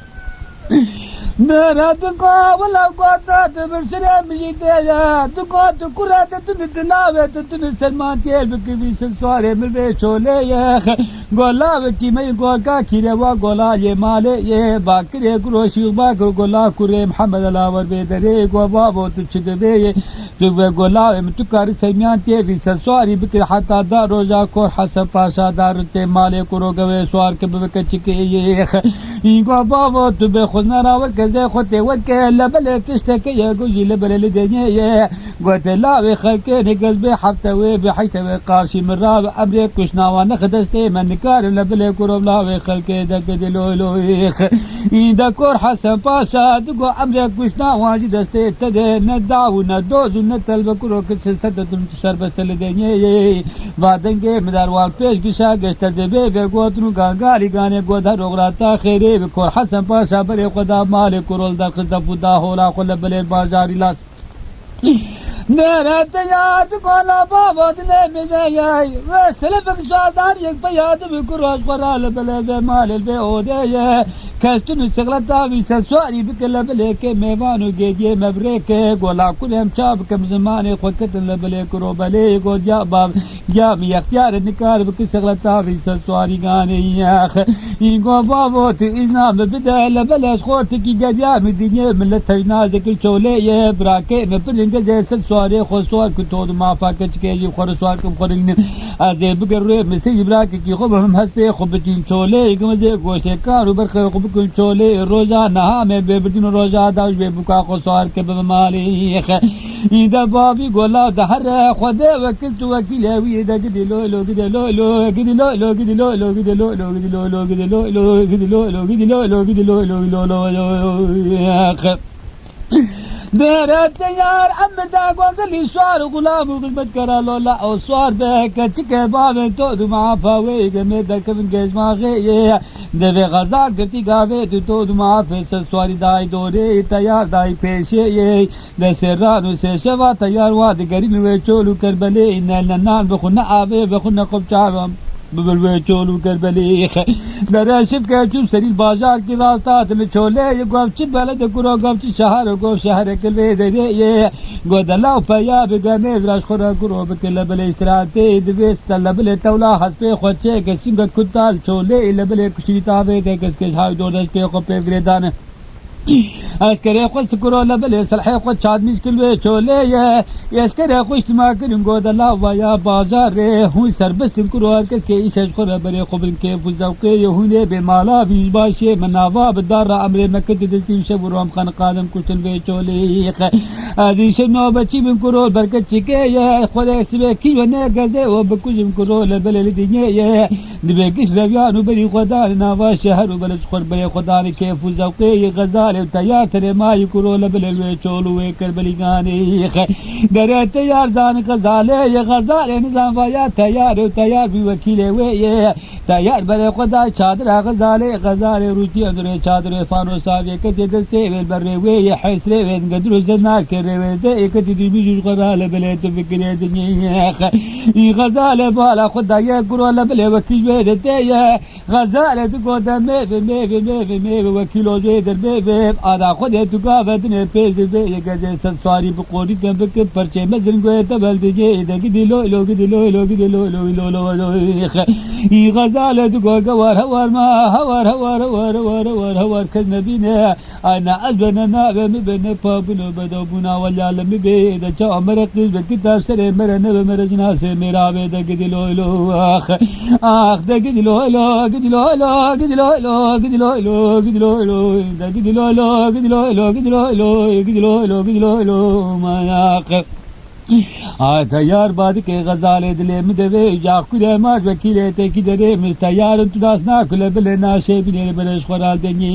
نرى تقا ولا قاطع تبرشنا مجيدة تقا تكرة تتناوي تتنسلمان تيل بكبي سلسواري من بيشولي يا أخي قولا بكي مي قولكا كيري وقولا يمالي يا باكري كروشي باكر قولا كوري محمد الأور بيدري قوابو تشدبي تبقى قولا متكاري سيميان تيل سلسواري بكي حتى دار روجا كور حسن باشا دار تيمالي كرو قوي سوار كبكا چكي يا أخي قوابو تبقى خزنا راور زي خوتي وكي لبل كشتك يا جوجي لبل الدنيا قلت لا بخلكني قلبي حفتوي بحيتوي قارشي من راب أمريك كشنا ونخدستي من نكار لبل كروب لا بخلكي دك دلو لويخ إذا كور حسن باشا دقو أمريك كشنا واجدستي تدي نداو ندوز ونتلب كرو كتش سدتم تشربست الدنيا بعدين مدار والبيش قشا قشتر دبي بقوتنو قانقالي قاني قوتها رغراتا خيري بكور حسن باشا بري قدا مالي كرول دا خزدا بودا هولا قل بليل بازاري لاس نرى تيار تقولا بابا دلي مزاياي وسلفك سوالدار يك بياد بكروش قرال بلي مال البيودي كاستن سغلتا بيسل سواري بكلا بليك ميوانو جيجي مبريك قولا كلهم شاب كم زماني خوكتن لبلي كرو بلي قول يا باب جامي اختيار النكار بك سغلتا بيسل سواري غاني يا اخي يقول بابو تإذنا ببدا لبلش خورتك جديام الدنيا من لتجنازك الشولي براكي مبرنك جيسل سواري خو سوار كتود ما فاكت كيجي خور سوار كم خورين ازي بقر مسي براكي كي خبهم هسبي خبتين شولي كمزي غوشي كارو برخي خبكن شولي روزا نها میں ببدين روزا داش ببكا خو سوار كبب مالي إذا بابي قولا دهر خده وكلت وكيلوي دا قدي لو لو قدي لو لو قدي لو لو قدي لو لو قدي لو لو قدي لو لو قدي لو لو قدي لو لو قدي لو لو قدي لو لو لو لو يا أخي دارت يار عمر دا قوانقلي سوار غلام وقلبت كرا لولا أو سوار بك تشكي بابن تودو مع فاوي قميدا كفن قيس ما غيه دفي غزال قرتي قاوي تودو مع فيسل سواري داي دوري تيار داي بيشي دا سرانو سيشوا تيار واد قرين ويشولو كربلي إننا نان بخونا آبي بخونا قبشاهم ببلوي چولو کربلی درشف کے چوب سریل بازار کی راستات میں چھولے یہ گوفچ بلد کرو گوفچ شہر گو شہر کلوے دے یہ گو دلاو پیا بگنے وراش خورا کرو بکل بل استراتے دوست لبل تولا حس پہ خوچے کے سنگ کتال چھولے لبل کشیتا وے دے کس کے ہائی دو دس پہ کو پہ گریدان اسكري خوش كرو لبل سلحي خوش شاد مشكل شولي اسكري خوش ما كرم قود الله ويا بازار هون سربست كرو هركس كي ايش خور بري خبر كيف وزوقي هون بمالا بيباشي مناوا بالدار امر مكد دلتي شبرهم خان قادم كشتن بي شولي هذه شنو بچي من كرو بركت شكي خود سبي كي ونه غزه وبكوجم كرو لبل الدنيا دبيكش لبيانو بري خدا ناوا شهر وبلش خور بري خدا كيف وزوقي غزال تيار تري ما يكرو لبل الويشولو ويكربلي غاني دري تيار زان غزاله يا غزال نظام ويا تيار تيار بوكيل وي تيار بري خدا چادر غزاله غزاله روتي اندر چادر فانو ساوي كدي دستي بالبر وي حسري وين قدرو زنا كري وي كدي دي بيجو غزاله بلت فكري دنيا غزاله بالا خدا يكرو لبل وكيل وي غزاله تقدم مي وكيلو زي دربي آدا خود تو قابدن پیز به گزه سواری بقوری تنبک پرچه مزن گوه تبل دیجه دگی دیلو لو دیلو لو دیلو لو لو ای غزاله تو گوار هوار ما هوار هوار هوار هوار هوار هوار کز نبینه انا ازبنا نابه مبنه پابنو بدو بنا ولیال مبه چا عمر قیز بکتاب سر مرنه بمرجنا سے میرا بے دگی دیلو لو آخ دگی دیلو لو دیلو لو دیلو لو دیلو لو دیلو لو دگی دیلو لو دیلو لو دیلو لو دیلو لو دیلو لو ما تیار بعد کے غزالے دلے مدوے جا کھلے ماج وکیلے تے کی درے مستیار تداس نہ کھلے بلے ناشے بنے برش خورال دنی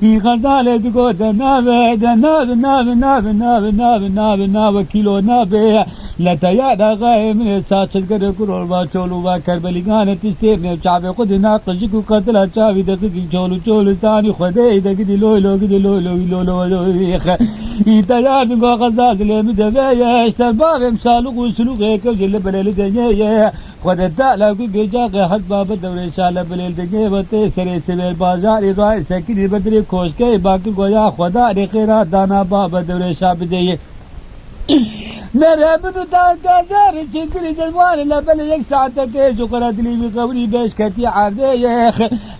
ای غزالے دگو دناوے دناوے ناوے ناوے ناوے ناوے ناوے ناوے کیلو ناوے لتیار غائے من ساچل کر کرول با چولو با کربلی گانے تستے میں چاوے خود ناقش کو قتل چاوی دقیقی چولو چولستانی خودے دگی دلو لو دلو لو لو لو ای تیار دگو غزال دلے مدوے اشتر باب امسالو غسلو غيكو جل بليل دنيا خود الدعلا كي جاق حد باب الدور شال بليل دنيا وتي سري سبيل بازار راي سكري بدري خوشكي باقي گويا خدا رقيرا دانا باب الدور شاب دي نرى بدان كازار شكري جلوان لبل يك ساعة كيس وقرأت لي بقبري بيش كتي عردي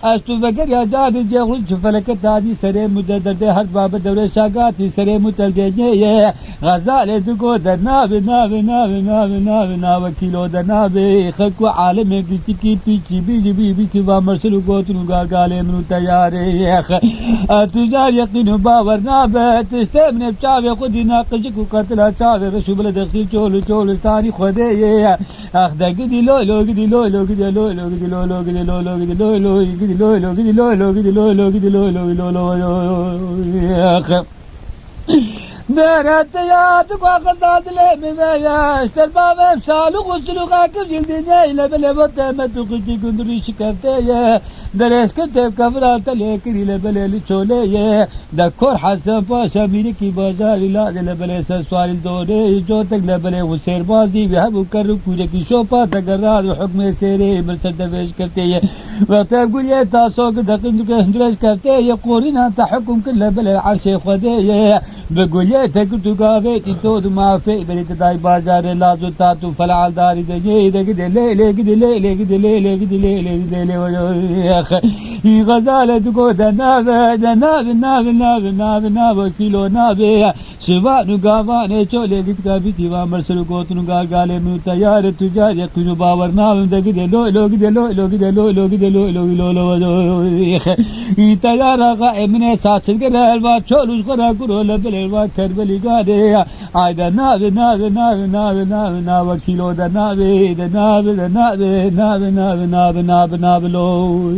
أستو بكر يا جابي جيغل شفلك التادي سري مددد هر باب الدور شاقاتي سري متلجي غزالي دقو درنابي نابي نابي نابي نابي نابي كيلو درنابي خلقو عالمي كي بيشي بيجي بيشي وامرسلو قوتنو قالقالي منو تياري تجار يقينو باور نابي تستمني بشابي خودي ناقشكو قتلا شابي رشو دخيل چولو چولستاني خديه اخ دگدي لو لو گدي لو لو گدي لو لو گدي لو لو گدي لو لو گدي لو لو گدي لو لو گدي لو لو گدي لو لو گدي لو لو لو اخ درت يا تقوا قصاد لميا اشتربا بسالو غسلو قاكم جلدنا الى بلبت متقتي كندري شكفتي درس كتب كفرات لكري لبلل چولي دكور حسن پاشا ميري کی بازار لا لبل سوال دوري جو تک لبل وسير بازي بهب كر كوري کی شوپا تگرار حكم سيري مرسد ويش کرتے وقت گولی تاسو دقن درس کرتے يقولنا تحكم كل لبل عرش خدي بگولی تکتو گاويتي تود ما في بريت داي بازار لازو تاتو فلعل داري دي دي لي لي لي لي لي لي ای غزاله دگو دنابه دنابه نابه نابه نابه نابه کیلو نابه شوانو گاوانه چوله بیتگا بیتی و مرسلو گوتنو گالگاله منو تیار تجار یقینو باور نابه دگی دلو لو گی دلو لو گی دلو لو گی دلو لو لو ای تیار آقا امنه ساچل گرل و چولوش خورا کرو لبلل و کربلی گاده آیده نابه نابه نابه نابه نابه نابه کیلو دنابه دنابه دنابه نابه نابه نابه نابه نابه لو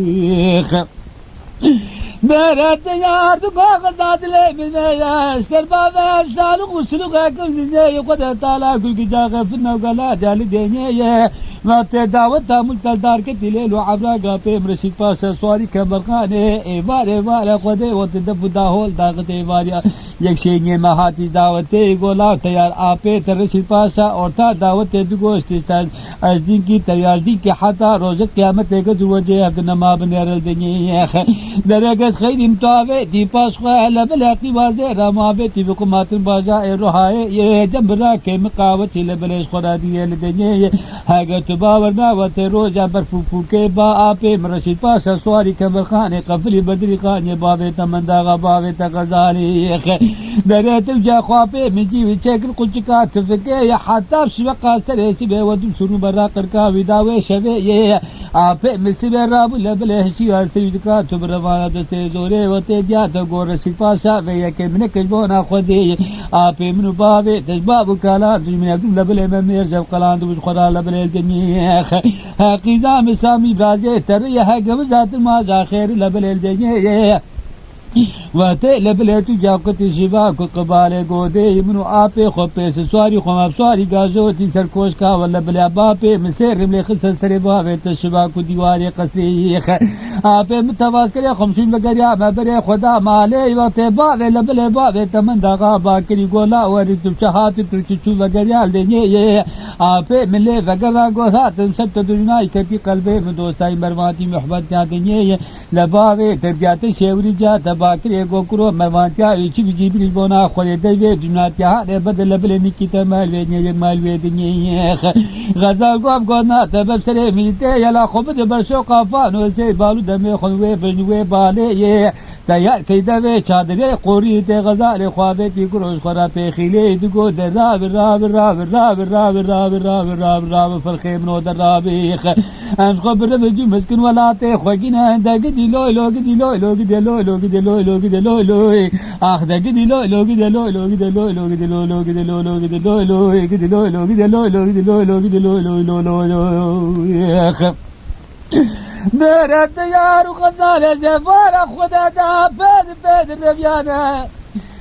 مرات يا تو قاعد لميا اشتربا بسالو غسلو قاكم زي قد تعالى كل جاغ في النوغلا جال دنيا ما دعوت ملتدار كتلي لو عبرا غابي مرشد پاس سواري كبرخانه ايوار ايوار قد وتدب داول داغت ايوار یک شيني مهاتي دعوت گولا تیار آپے ترشد پاسا اور تا دعوت دگو استشهاد از دین کی تیار دی کہ حتا روز قیامت کے وجه عبد نما بنر دنيا درگس خیر متاوی دی پاس خلا بلاقي وازه رمابه تي بقمات بازا روحای یہ جبرا کے مقاوت لبلش خرادی لدنيا هاگه باورنا وت روزا برفو کے با آپے مرشد پاس سواری کبرخانه قفل بدری خان باب تمندا باب تغزالي درت جا خوابه مجي چکر کچھ کا تفکے حتا شبقا سرسی به ودم شروع برا کرکا وداوی شوی یہ آپے مسبه راب لبل شیا سید کا تبروا دستے زورے وتے جا تو گور سی پاسا وی کہ من کجبونا خودی آپے من باب تجباب کلا من عبد لبل میر جب قلان دو خدا لبل دنی حقیقا مسامی برازه تر یہ گمزات ما خیر لبل دنی وته لبلتو جاقت شبا کو قباله گوده منو آپے خوپے سواری خواب سواری گازوتی سرکوش کا ولا بلا باپے مسیر ملي خص سر باوے تشبا کو دیوار قصی آپے متواز کرے خمسین بگریا ببر خدا مالے وته باوے لبل باوے تمن دغا باکری گولا اور تو چاہت تو چچو بگریا دنیے آپے ملے وگرا گوسا تم سب تو دنیا کی قلبے میں دوستائی مرواتی محبت دنیے لباوے ترجات شیوری جا باکری گو کرو مروانتیا چی بجی بری بونا خوری دوی دناتیا ده بدل بلنی کی تمال و نی مال و دنی غزال گو گونا تبب سر میته یلا خوب ده برشو قافانو سی بالو دم خو بنوی باله تیار کیدا و چادر قوری ته غزال خوابه تی کروش خورا په خیله دگو در راب فرخیم نو در رابیخ ام خبر بجو مسكن ولا ته خوگینا دگدی لوی لوگدی لوی لوگدی لوی لوگدی لوی لوگدی لوی لوی اخ دگدی لوی لوگدی لوی لوگدی لوی لوگدی لوی لوگدی لوی لوگدی لوی لوگدی لوی لوگدی لوی لوگدی لوی لوگدی لوی لوی اخ درت یار غزال جوار خدا دا بد ربيانا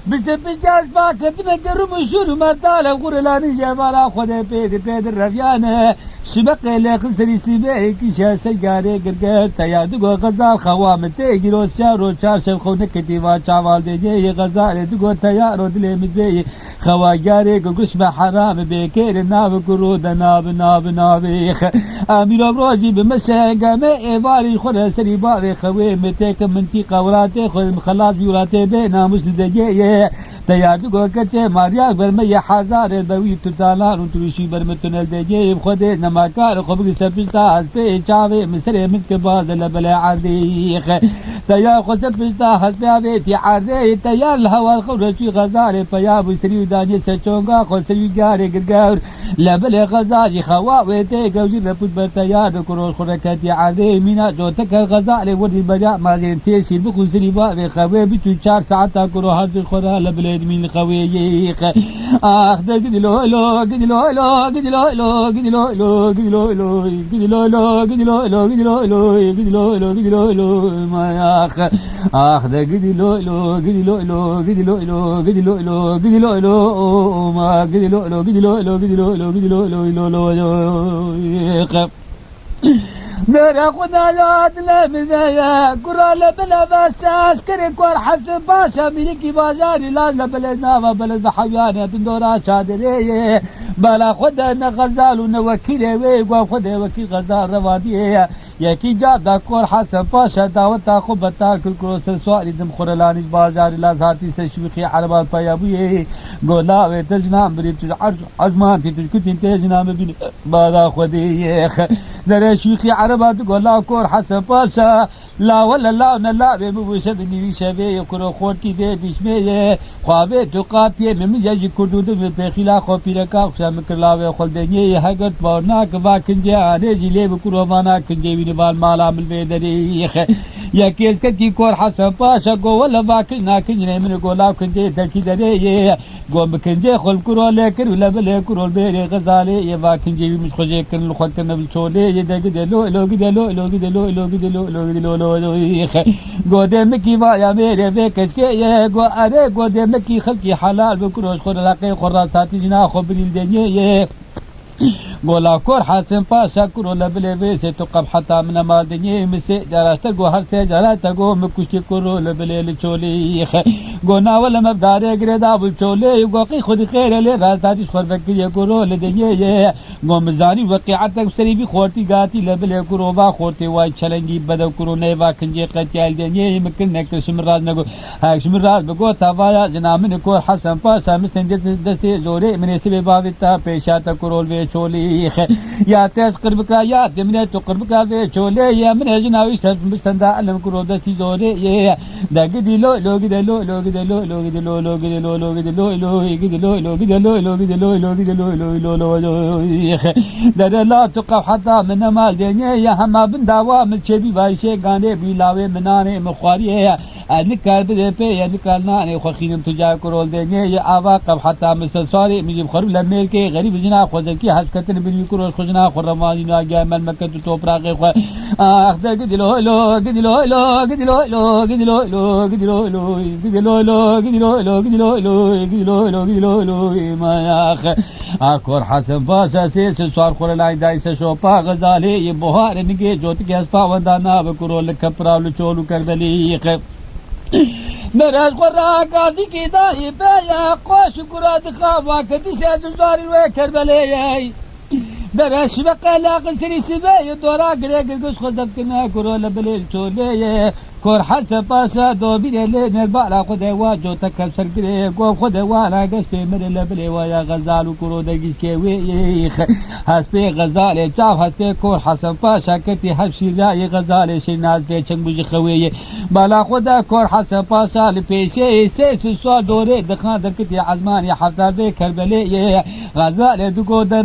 بس جاز باكت نقر مشور مرتال غرلاني جوار خدا بد ربيانا شبق لك سري سبيك شاس گاري گرگر تيار دغو غزال خوامته گيرو شارو چارشب خونه كتيوا چاوال دي غزال دغو تيار دل مدي خواجاري گوش به حرام بكير ناب كرود ناب امير روجي بمشاغم ايواري خور سري بار خوي متك منطقه وراته خود خلاص بيوراته به ناموس دي تيار دغو كچه ماريا برمي حزار دوي تطالان ترشي برمتن دي خود نماكار خبر سبستا از به چاوي مصر من كباز لبلا عديخ تيار خو سبستا از به بيتي عرضه تيار الهوا الخرشي غزال فيا بسري داني سچونغا خو سري گاري گرگاور لبلا غزال خواوته گوجي رپوت برتيار كروش خركتي عرضه مينا جوتك غزال ودي بجا مازين تيسير بخو سري با خوي بتو 4 ساعات كرو هر خورا لبلا من خوي اخ دگدي لو ما اخ دگدي لو نرى خدا ياد لمزايا كرة لبلا بساس كري كور حسن باشا ملكي بازاري لا لبلا ناوا بلد بحيانة بندورا شادرية بلا خدا نغزال ونوكيل ويقوا خدا وكيل غزال روادية يكي جادا كور حسن باشا داوتا خبتا كل كروس سواري دم خورلانيش بازاري لا ذاتي سشوخي عربات فيابويه قولا وتجنام بريب تجعر عزمان تجكتين تجنام بين بادا خديه در شوخي عربات قولا كور حسن باشا لا ولا لا لا بمبوشد نيوي شبه يكرو خور كي دي بشميه خوابه تو قابيه من يجي كردود من خلا خو بيركا خشام كلاوي خلدني هاجت بورنا كوا كنجي اني جيلي بكرو وانا كنجي بينوال مالا من بيدري يا كيس كي كور حسن باشا قو ولا باكنا كنجي من قولا كنجي دكي دري قو مكنجي خل كرو لكر ولا بلا كرو بيري غزالي يا باكنجي مش خوجي كن الخلتنا بالشولي يدق دلو لو دلو لو دلو لو دلو لو دلو گوده مکی وایا میرے وکش کے یہ گو ارے گوده مکی خلقی حلال بکروش خور لقی خراساتی جنا خبریل دنیے یہ گولا کور حسن پاشا کرو لبلے ویسے تو قب حتا من مال دنیے مسے جراشتر گو ہر سے جراتا گو مکشتی کرو لبلے لچولی گو ناول مبدارے گردا بلچولے گو قی خود خیر لے رازداریش خور بکریے کرو لدنیے یہ گو مزانی وقعتک سری بھی خورتی گاتی لبلے کرو با خورتی وائی چلنگی بدو کرو نیوا کنجی قتیال دنیے مکن نکر شمراز نگو حق شمراز بگو تاوایا جنامن کور حسن پاشا مستن دستے زورے منی سبی باویتا پیشاتا کرول وی چولی یا تیس قرب کا یا دمنے تو قرب کا وی چولے یا من جناوی سب مستندا علم کرو دستی زورے یہ دگ دلو لوگ دلو لوگ دلو لوگ دلو لوگ دلو لوگ دلو لوگ دلو لوگ دلو لوگ دلو لوگ دلو لوگ در لا تقف حتى من مال دنيا يا هم بن دعوا من شبي بايشه گانے بلاوے منانے مخاری نکال بدے یا نکالنا نے خوخینم تجا کرول دنگے یا آوا قب حتى مثل ساري مجيب خرب لمیر کے غریب جنا خوزن کی حج کتن بن کرول خوزنا خرمانی نا گیا من مکہ تو پراغ خو اخ دلو لو دلو لو دلو لو دلو لو دلو لو دلو لو دلو لو دلو لو دلو لو ما اخ اكور حسن باشا سيس سوار خور لاي داي سے شوپا غزالي یہ بہار نگے جوت کے اس پاوندا نا کرول کپراول چولو کردلی مرز قرا قاضي كده يبيا قوش كرات خاوا كدي شازوار وكربلي برش بقى لا قسري سباي دورا غريق قش خدت كنا كرول بليل چولي کور حسن پاشا دو بیره لینر بالا خود واجو تکم سرگره گو خود والا گشت مر لبلی ویا غزال و کرو دگیش که ویخ هسپی غزال چاو هسپی کور حسن پاشا کتی حفشی رای غزال شناز پی چنگ بوش خویه بالا خود کور حسن پاشا لپیشه سیس سوار دوره دخان در کتی عزمانی حفتر بی کربلی غزال دگو در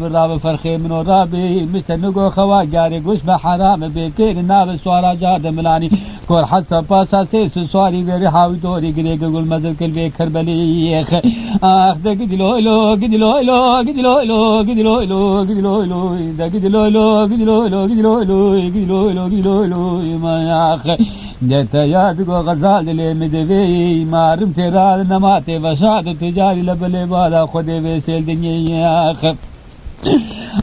راب فرخی منو رابی مستر نگو خوا گاری گوش به حرام بیتیر ناب سوارا جاد ملانی کور حسن پاسا سیس سواری بری حاوی دوری گری گل مزل کل بی کربلی آخ دا گدلو ایلو گدلو ایلو گدلو ایلو گدلو ایلو گدلو ایلو دا گدلو ایلو گدلو ایلو گدلو ایلو گدلو ایلو گدلو ایلو ما آخ دیتا یاد گو غزال دلی مدوی مارم تیرا نماتی وشاد تجاری لبلی بادا خودی ویسیل دنگی آخ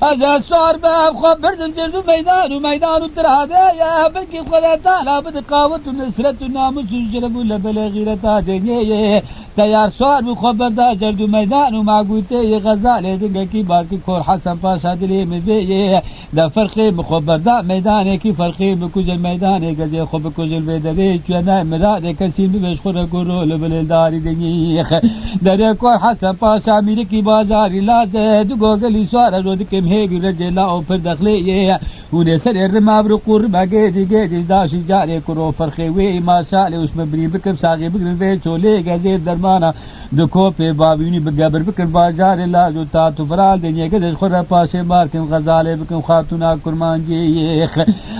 از سوار باب خواب بردم جردو میدان و تراده یا بلکی خدا تعالی بد قاوت و نصرت و ناموس و جرب و لبل غیرتا دنگی تیار سوار بو خواب بردا جردو میدان و معگوته غزال دنگی کی بار کی کور حسن پاشا دلی مزوی دا فرقی بخواب بردا میدان کی فرقی بکوزل میدان گزی خوب کوزل بیدوی چوانای مراد کسی ببش خور گرو لبل داری دنگی در کور حسن پاشا میره کی بازاری لاده دو گوگلی سوار رو دکم هیگی رجلا او پر دخلیه ونه سر الرماب رقور ما گیدی داشی جاری کرو فرخی وی ما شالی وش مبری بکم ساقی بکرن وی چولی گزی درمانا دو کوپی بابیونی بگبر بکن بازار لازو تاتو فرال دنیا گدش خور پاسه مارکم غزالی بکم خاتونا کرمان جیخ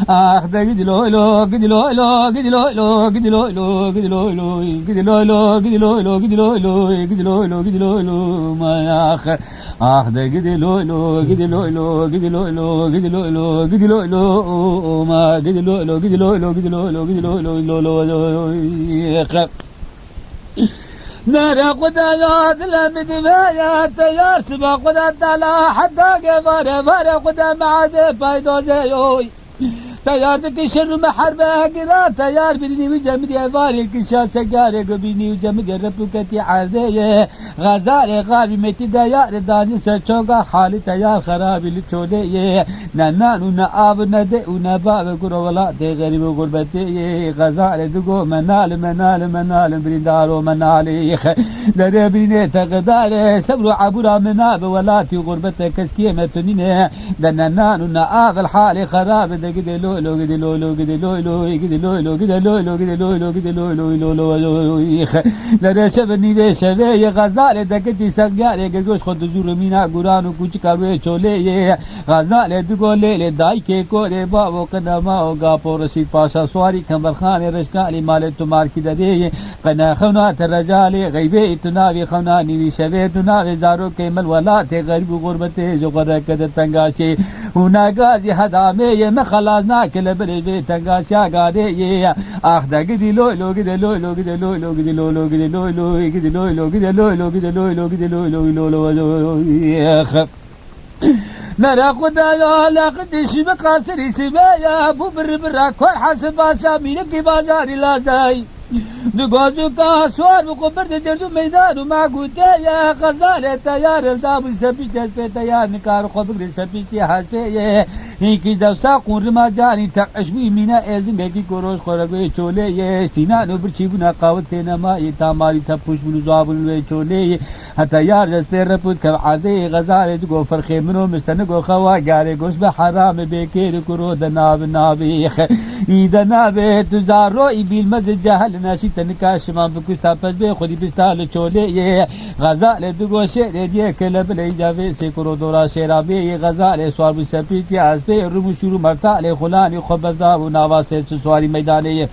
آخ دا گدلو ایلو گدلو ایلو گدلو ایلو گدلو ایلو گدلو ایلو گدلو ایلو گدلو ایلو گدلو ایلو گدلو ایلو گدلو ایلو ما آخ آخ دا گدلو ایلو گدلو ایلو گدلو ایلو گدلو ایلو گدلو ایلو ما گدلو ایلو گدلو ایلو گدلو ایلو گدلو ایلو نرى خدا يا دل مدفايا تيار سبا خدا تعالى حتى قفار فار خدا معاد بايدو زيوي تيار تكشر محربه قرا تيار بني وجمد يفاري كشا سجاري قبيني وجمد ربكتي عاديه غزالي غابي متي ديار داني سچوغا حالي تيار خرابي لچوليه نانانو نآب ندئ ونباب كرو ولا تي غريب غربتي غزالي دقو منال بريدارو منالي دري بني تقدار سبرو عبورا مناب ولا تي غربتي كسكيمة تنينه نانانو نآب الحالي خراب دقدلو لو gidilo lo gidilo lo gidilo lo gidilo lo gidilo lo gidilo lo lo در شبنی به شوی غزال دکتی سگاره گوش خود زور مینا گورانو کوچ کاروی چوله غزال دگوله دای که کوله باو قدما او گا پورسی پاسا سواری کمبر خان رشکالی مال تمار کی ددی قنا خونات الرجال غیبه تناوی خونانی وی شوی تناوی زارو کمل ولات غریب غربت جو قد کد تنگاشی هنا غازی هدامه مخلازنا کل بری تنگاشا گاده اخ دگدیلو لو گدلو لو گدلو لو گدلو لو گدلو لو گدلو لو گدلو لو گدلو لو گدلو لو گدلو نرى خدايا لا قدش بقاسري سبايا ابو برا كل حسب اسامينك بازاري لا زاي دقوزو کا سوار بقبر جردو میدان و معگوته یا غزال تیار الدابو سپیشت از پی تیار نکار خبر سپیشتی حد پی اینکی دوسا قون رما جانی تقشمی مینا ایزن گیتی کروش خورگوی چوله یه استینانو برچی بنا قاوت تینما یه تاماری تپوش بنو زوابون وی چوله حتی یار جز پی رپود کب عرده غزال دگو فرخی منو مستنگو خوا گاره گوش به حرام بکیر کرو دناب نابیخ ای دناب تزار روی بیل مزد جهل ناشی تنکاش من بکشتا پس به خودی بستال چوله یه غزال دگو شعر دیه کلب لیجاوه سکرو دورا شیرابه غزال سوار بسپیشتی از پی رمو شروع مرتال خلانی خوبزا و نواسه سواری میدانه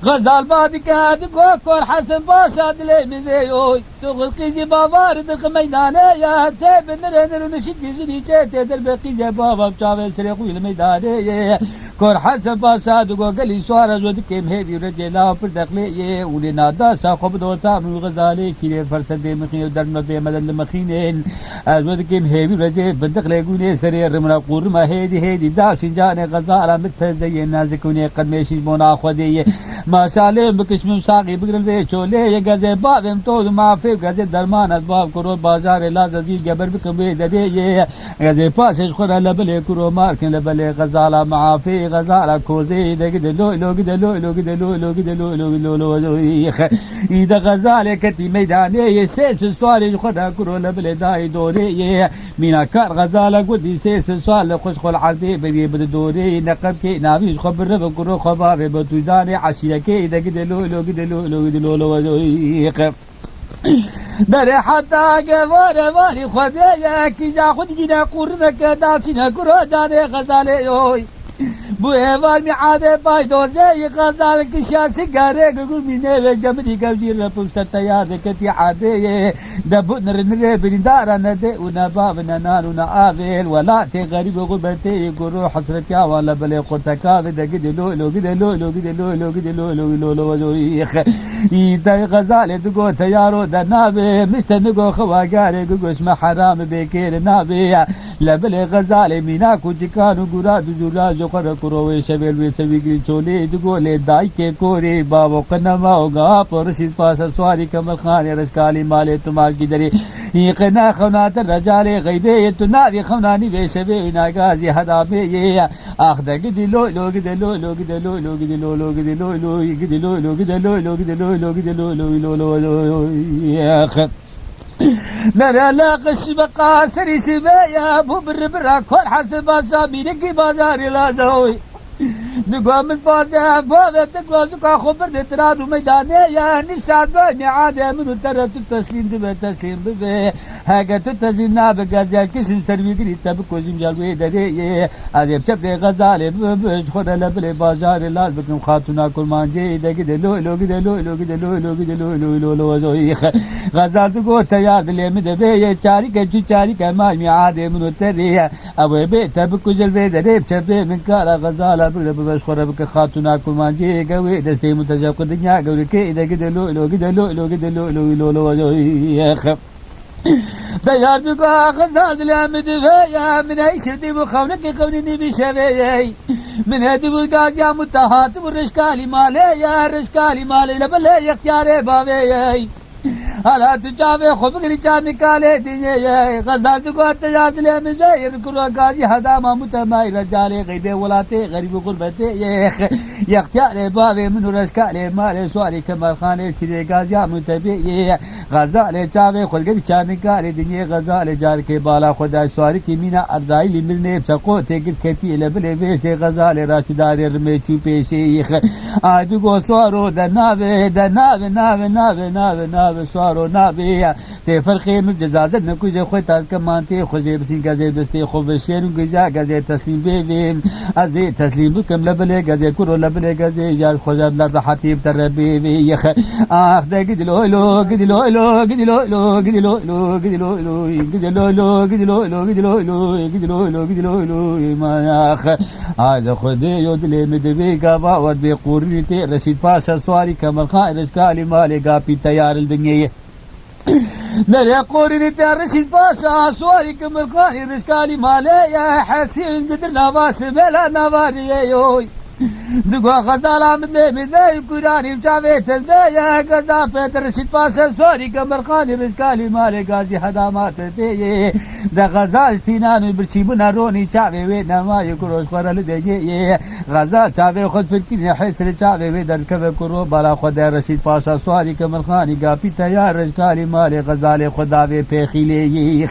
غزال بعد كاد كوكور حسن باشا دلي مزيوي تغلقي جي بافار درق ميدانه يا تيب نرنر ونشد زني جيتي دربقي جي بابا بشاوي سريقوي الميدانه كور حسن باشا دقو قلي سوار زود كيم هيدي رجلا پر دخلي ولي نادا ساقب دورتا من الغزالي كيلي فرسد دي مخين ودرنا دي مدن المخينين زود كيم هيدي رجي بدخلي قوني سري رمنا قورما هيدي داشي جاني غزالا متزي نازكوني قد ميشي مونا خودي ما شاله بکشم ساقی بگرن ده چوله یه گزه بابم تو معافی گزه درمان از باب کرو بازار لاززی گبر بکم به ده یه گزه پاسش خور لبله کرو مارکن لبله غزالا معافی دوري غزالة كوزي دقد لولو قد لولو قد لولو قد لولو لولو إذا غزالة كتي ميداني سيس سوالي خدا كرو لبلداي دوري مينا كار غزالة قدي سيس سوال خوش خل عردي ببي بد دوري نقب كي نابيش خبر رب كرو خباب بتوجاني عشية كي دقد لولو قد لولو قد لولو در حتى كفار مالي خدايا كي جا خد جنا قرنك داسنا كرو جاني غزالي يوي بو ايوان معاده بايدو زي غزال كشا سيجاره قول مني جمدي كبجير رب ستيار كتي عادي دبو نرنر بندار ندي ونباب ننان ونعافل ولا تغريب غربتي قرو حسرتي ولا بلي قرتكا بدك لو لو قد لو لو قد لو لو قد لو لو لو لو يخ يدا غزال دغو تيارو دنابي مستنغو خواغاري قو اسم حرام بكير نابي لبل غزال ميناكو جكانو غراد جولا جوخر كروي شبل وسوي چولي دغولي داي के कोरे बाबो कनमा होगा परसित पास सवारी कमल खान रसकाली माले तुम्हार की दरे ये कना खनात रजाले गैबे तुनावी खनानी बेशबे नागाजी हदा में ये आखदा गदिलो लोग दिलो लोग दिलो लोग दिलो लोग दिलो लोग दिलो लोग दिलो लोग दिलो लोग दिलो लोग يا اخ نرى لا قش بقى سري سبايا ابو بربرا كل حسب اسامي نقي بازار لا زوي نقوم الفاتحة بابا تقرأ خبر دتراد وميداني يا نفساد بني عادة من ترى التسليم دبا تسليم ببي هاجا تتزين نابق غزال كسم سروي قريب تبكو زمجال ويدري هذا بتبري غزالي ببج خورا لبلي بازار لاز بكم خاتونا كل مانجي دا قد لو لو قد لو لو قد لو لو قد لو لو لو لو زويخ غزال تقول تيار دلي مدبي چاري كجو چاري كمال مي عادة من تري ابو بي تبكو جلبي دري بتبري من كارا غزال بس خربك خاتونا كل مانجي قوي دستي متجاب قدنيا قولي كي دا قد لو لو قد لو لو قد لو لو لو زويخ تيار بقى غزال الامد فيا من اي شردي وخونك قوني بشبيي من هدي والقازيا متهات والرشكالي مالي يا رشكالي مالي لبلي اختياري بابي هلا تجاوي خبري جان نكالي دنيا غزال تقول تيار الامد فيا بكروا قازي هدا ما متماي رجالي غيبي ولاتي غريب غربتي يا اختياري بابي من رشكالي مالي سواري كمال خاني كري قازيا متبي غزال چاوي خلګي چانکاري دنيا غزال جار کې بالا خدای سواري کې مینا ارزای لمرنه سقو ته کې کتی لبل ویسه غزال راشدار رمه چوپې شي اج گو سوارو د ناوي د ناوي ناوي ناوي ناوي ناوي سوارو ناوي ته فرخي مجازات نه کوجه خو تر کمانته خو زې بسین غزې دسته خو بشیر غزا غزې تسلیم به از تسلیم کوم لبل غزې کورو لبل غزې یار خو زاد لا حتیب تر به یخ اخ دګ دلو لو ګدلو لو ګدلو لو ګدلو لو ګدلو لو ګدلو لو ګدلو لو ګدلو لو ګدلو لو ګدلو لو ما اخ هذا خدي يدلي مدبي غبا ور بي قوريتي رشيد پاسا سواري كمل خان رشكالي مالي غابي تيار الدنيا نرى قوريتي رشيد پاسا سواري كمل خان رشكالي مالي يا حسين قدر نواس بلا نواري يوي دغه غزال احمد له مزای قران چاوي تزبیا غزا پتر شت پاسه سوري کمر خان رسکالي مال غازي حدامات ته د غزال استینان برچی بنارونی چاوي و نمای کروس خورل دیږي غزال چاوي خود فکر حسر چاوي و در کبه کرو بالا خود رشید پاسه سوري کمر خان غاپی تیار رسکالي مال غزال خداوي پخیلی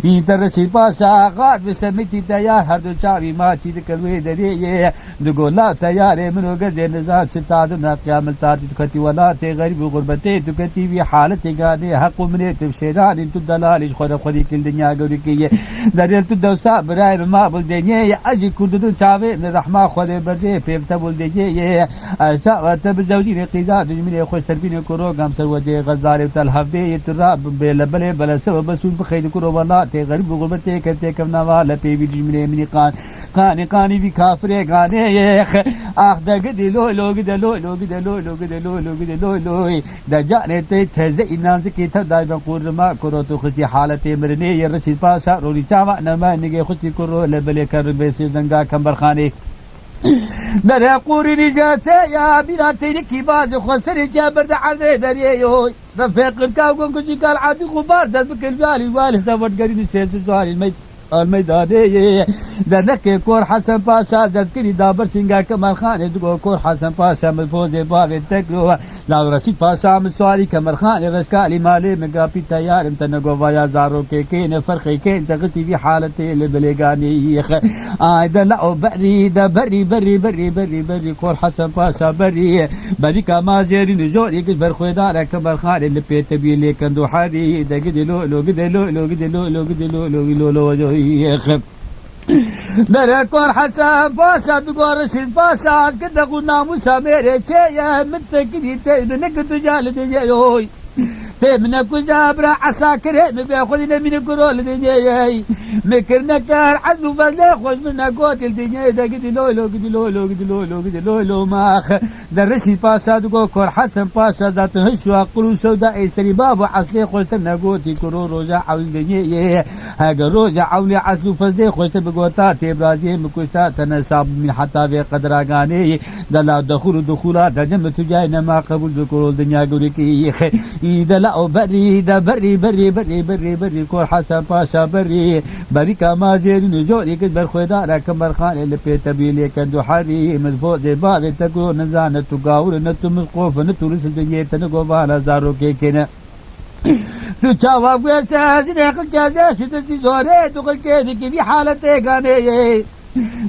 این تر رشید پاسه غاد بسمتی تیار هر دو چاوي ما چی کلوي دی دغه لا تیار منو گزه نزاد ستاد نا قیامت تا کتی ولا ته غریب غربته تو کتی وی حالت گاده حق منه تفسیران انت دلال خود خودی کل دنیا گوری کی درل تو دوسا برای ما بول دنیا اجي کود چاوي رحمه خود برزه پیفته بول دنیا اشا وت بزوجی قیزا دجمنه خوش تربینه کرو گام سر وجه غزار تلحبه تراب بل بل بل سبب بسون بخید کرو ولا ته غریب غربته کته کم نواله پی وی دجمنه منی قانی بی کافر گانه اخ دغ دلو لوګ دلو لوګ دلو لوګ دلو لوګ دلو لوی د جانته تزه انانځ کی ته دای بقور ما کرو تو ختی حالت مرنه ی رشید پاسا رولی چاوا نه نګه ختی کرو لبل کر به سی زنګا کمبر خانه در قوري نجاته يا بناتي کی باز خسر جابر د عذر دري يو رفيق الكاو كنت قال عادي غبار ذبك البالي والي سبت قرين سيس سوالي الميداني درنك كور حسن باشا ذكري دابر سنگا كمال خان دغو كور حسن باشا مفوز باغ تكرو لا رشيد باشا مسواري كمال خان رشكالي مالي مغا بي تيار انتنغو فايا زارو كين فرخي كين تغتي في حالتي البلغاني لا بري ده بري بري بري بري بري كور حسن باشا بري بري كما زيري نجوري كبر خويدار كمال خان اللي بيت بي لكن دو حري دغدلو لو غدلو لو غدلو لو غدلو لو لو يخ درے کور حسن باشا دغور رشید باشا قد قلنا موسى میرے چے متکدی تے نک تجال دے ہوئی تے من كجابرا عساكر بياخذنا من كرول دنياي مكرنا كار عزو بلا خوش منا قاتل دنياي دا قد لولو قد لولو قد لولو قد لولو ماخ درشي باشا دغو كور حسن باشا ذات هشوا قلو سوداء سري بابو عسلي خوشتنا قوتي كرو روجا عول دنياي هاجا روجا عولي عسلو فزدي خوشت بقوتات ابراهيم مكوشتا تنساب من حتى في قدراغاني دلا دخولا دجم تجاينا ما قبول ذكر الدنيا قولكي لا بري ده بري بري بري بري بري كور حسن باشا بري بري كما زين نجوري كبر خويدار كمر خان اللي بيتبيلي كندو حري مدفوع زي باب تكون نزانة تقاول نتو مسقوف نتو رسل دنيا تنقو بالا زارو كيكنا تو چاوا بيساس نقل كازاس تزوري تقل كيدي كي في حالتي غاني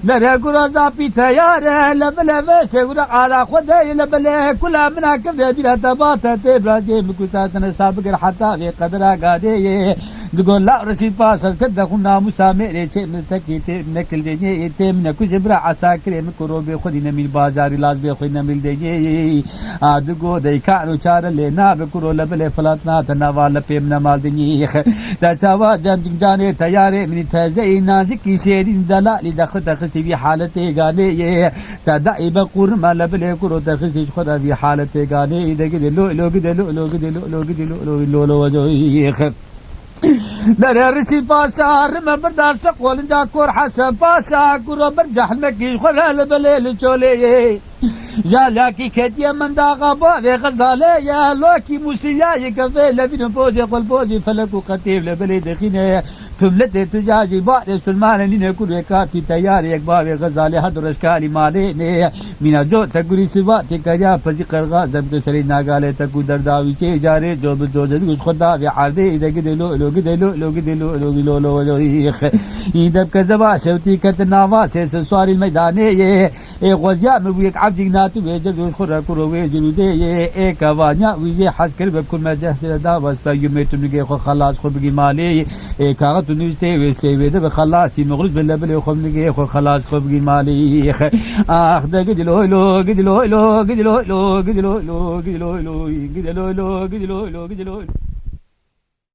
درے گرازا پی تیار لبلے ویسے ورا على خدای لبلے كل منا كبد بلا تبات تبراجي مكوتات نساب غير حتى في قدرا غادي تقول لا رشيد باشا كده كنا مسامر شيء من تكي نكل دنيا تم نكو جبرا عساكر مكرو بخدينا من بازار لاز بخدينا من دنيا ادغو دای کانو چار لینا بکرو لبل فلاتنا تنوال پمنا مال دنيا دا چاوا جانه تیارے من تزي نازکی شیرین دلال دخت في حالته غاني تدعي قرما لبل كرو تخسي خدا في حالته غاني دغ لو لو لو لو لو لو لو وجه درے رشید باشا رمبر دار سقول جا كور حسن باشا كرو برجح المكي خلال بليل چولے جالا کی کھیتیا مندا غبا و غزاله یا لوکی موسیا يكفي لبن بوزي قل بوزي فلكو قتيب لبلي دخينه تملت تجاجي بعد سلمان لين كل كاتي تيار یک باب غزاله حضرش کالی مالے نے مینا جو تگری سوا تکیا فزی قرغازم کے سری ناگالے تکو درداوی چے جارے جو جو خدا و عادی دگدلو لو لو يدب كذبا شوتي كتناوا سيس سوار الميدان اي غزيا مبيك عبد ناتو وجد خرا كرو وجلودي اي كوانيا ويجي حسكر بكل ما جهز دا واستا يميتني خلاص خبغي مالي اي كاغت نيستي ويستي ويد خلاص مغرب بالله خبغي خلاص خبغي مالي اخ دگدلو لو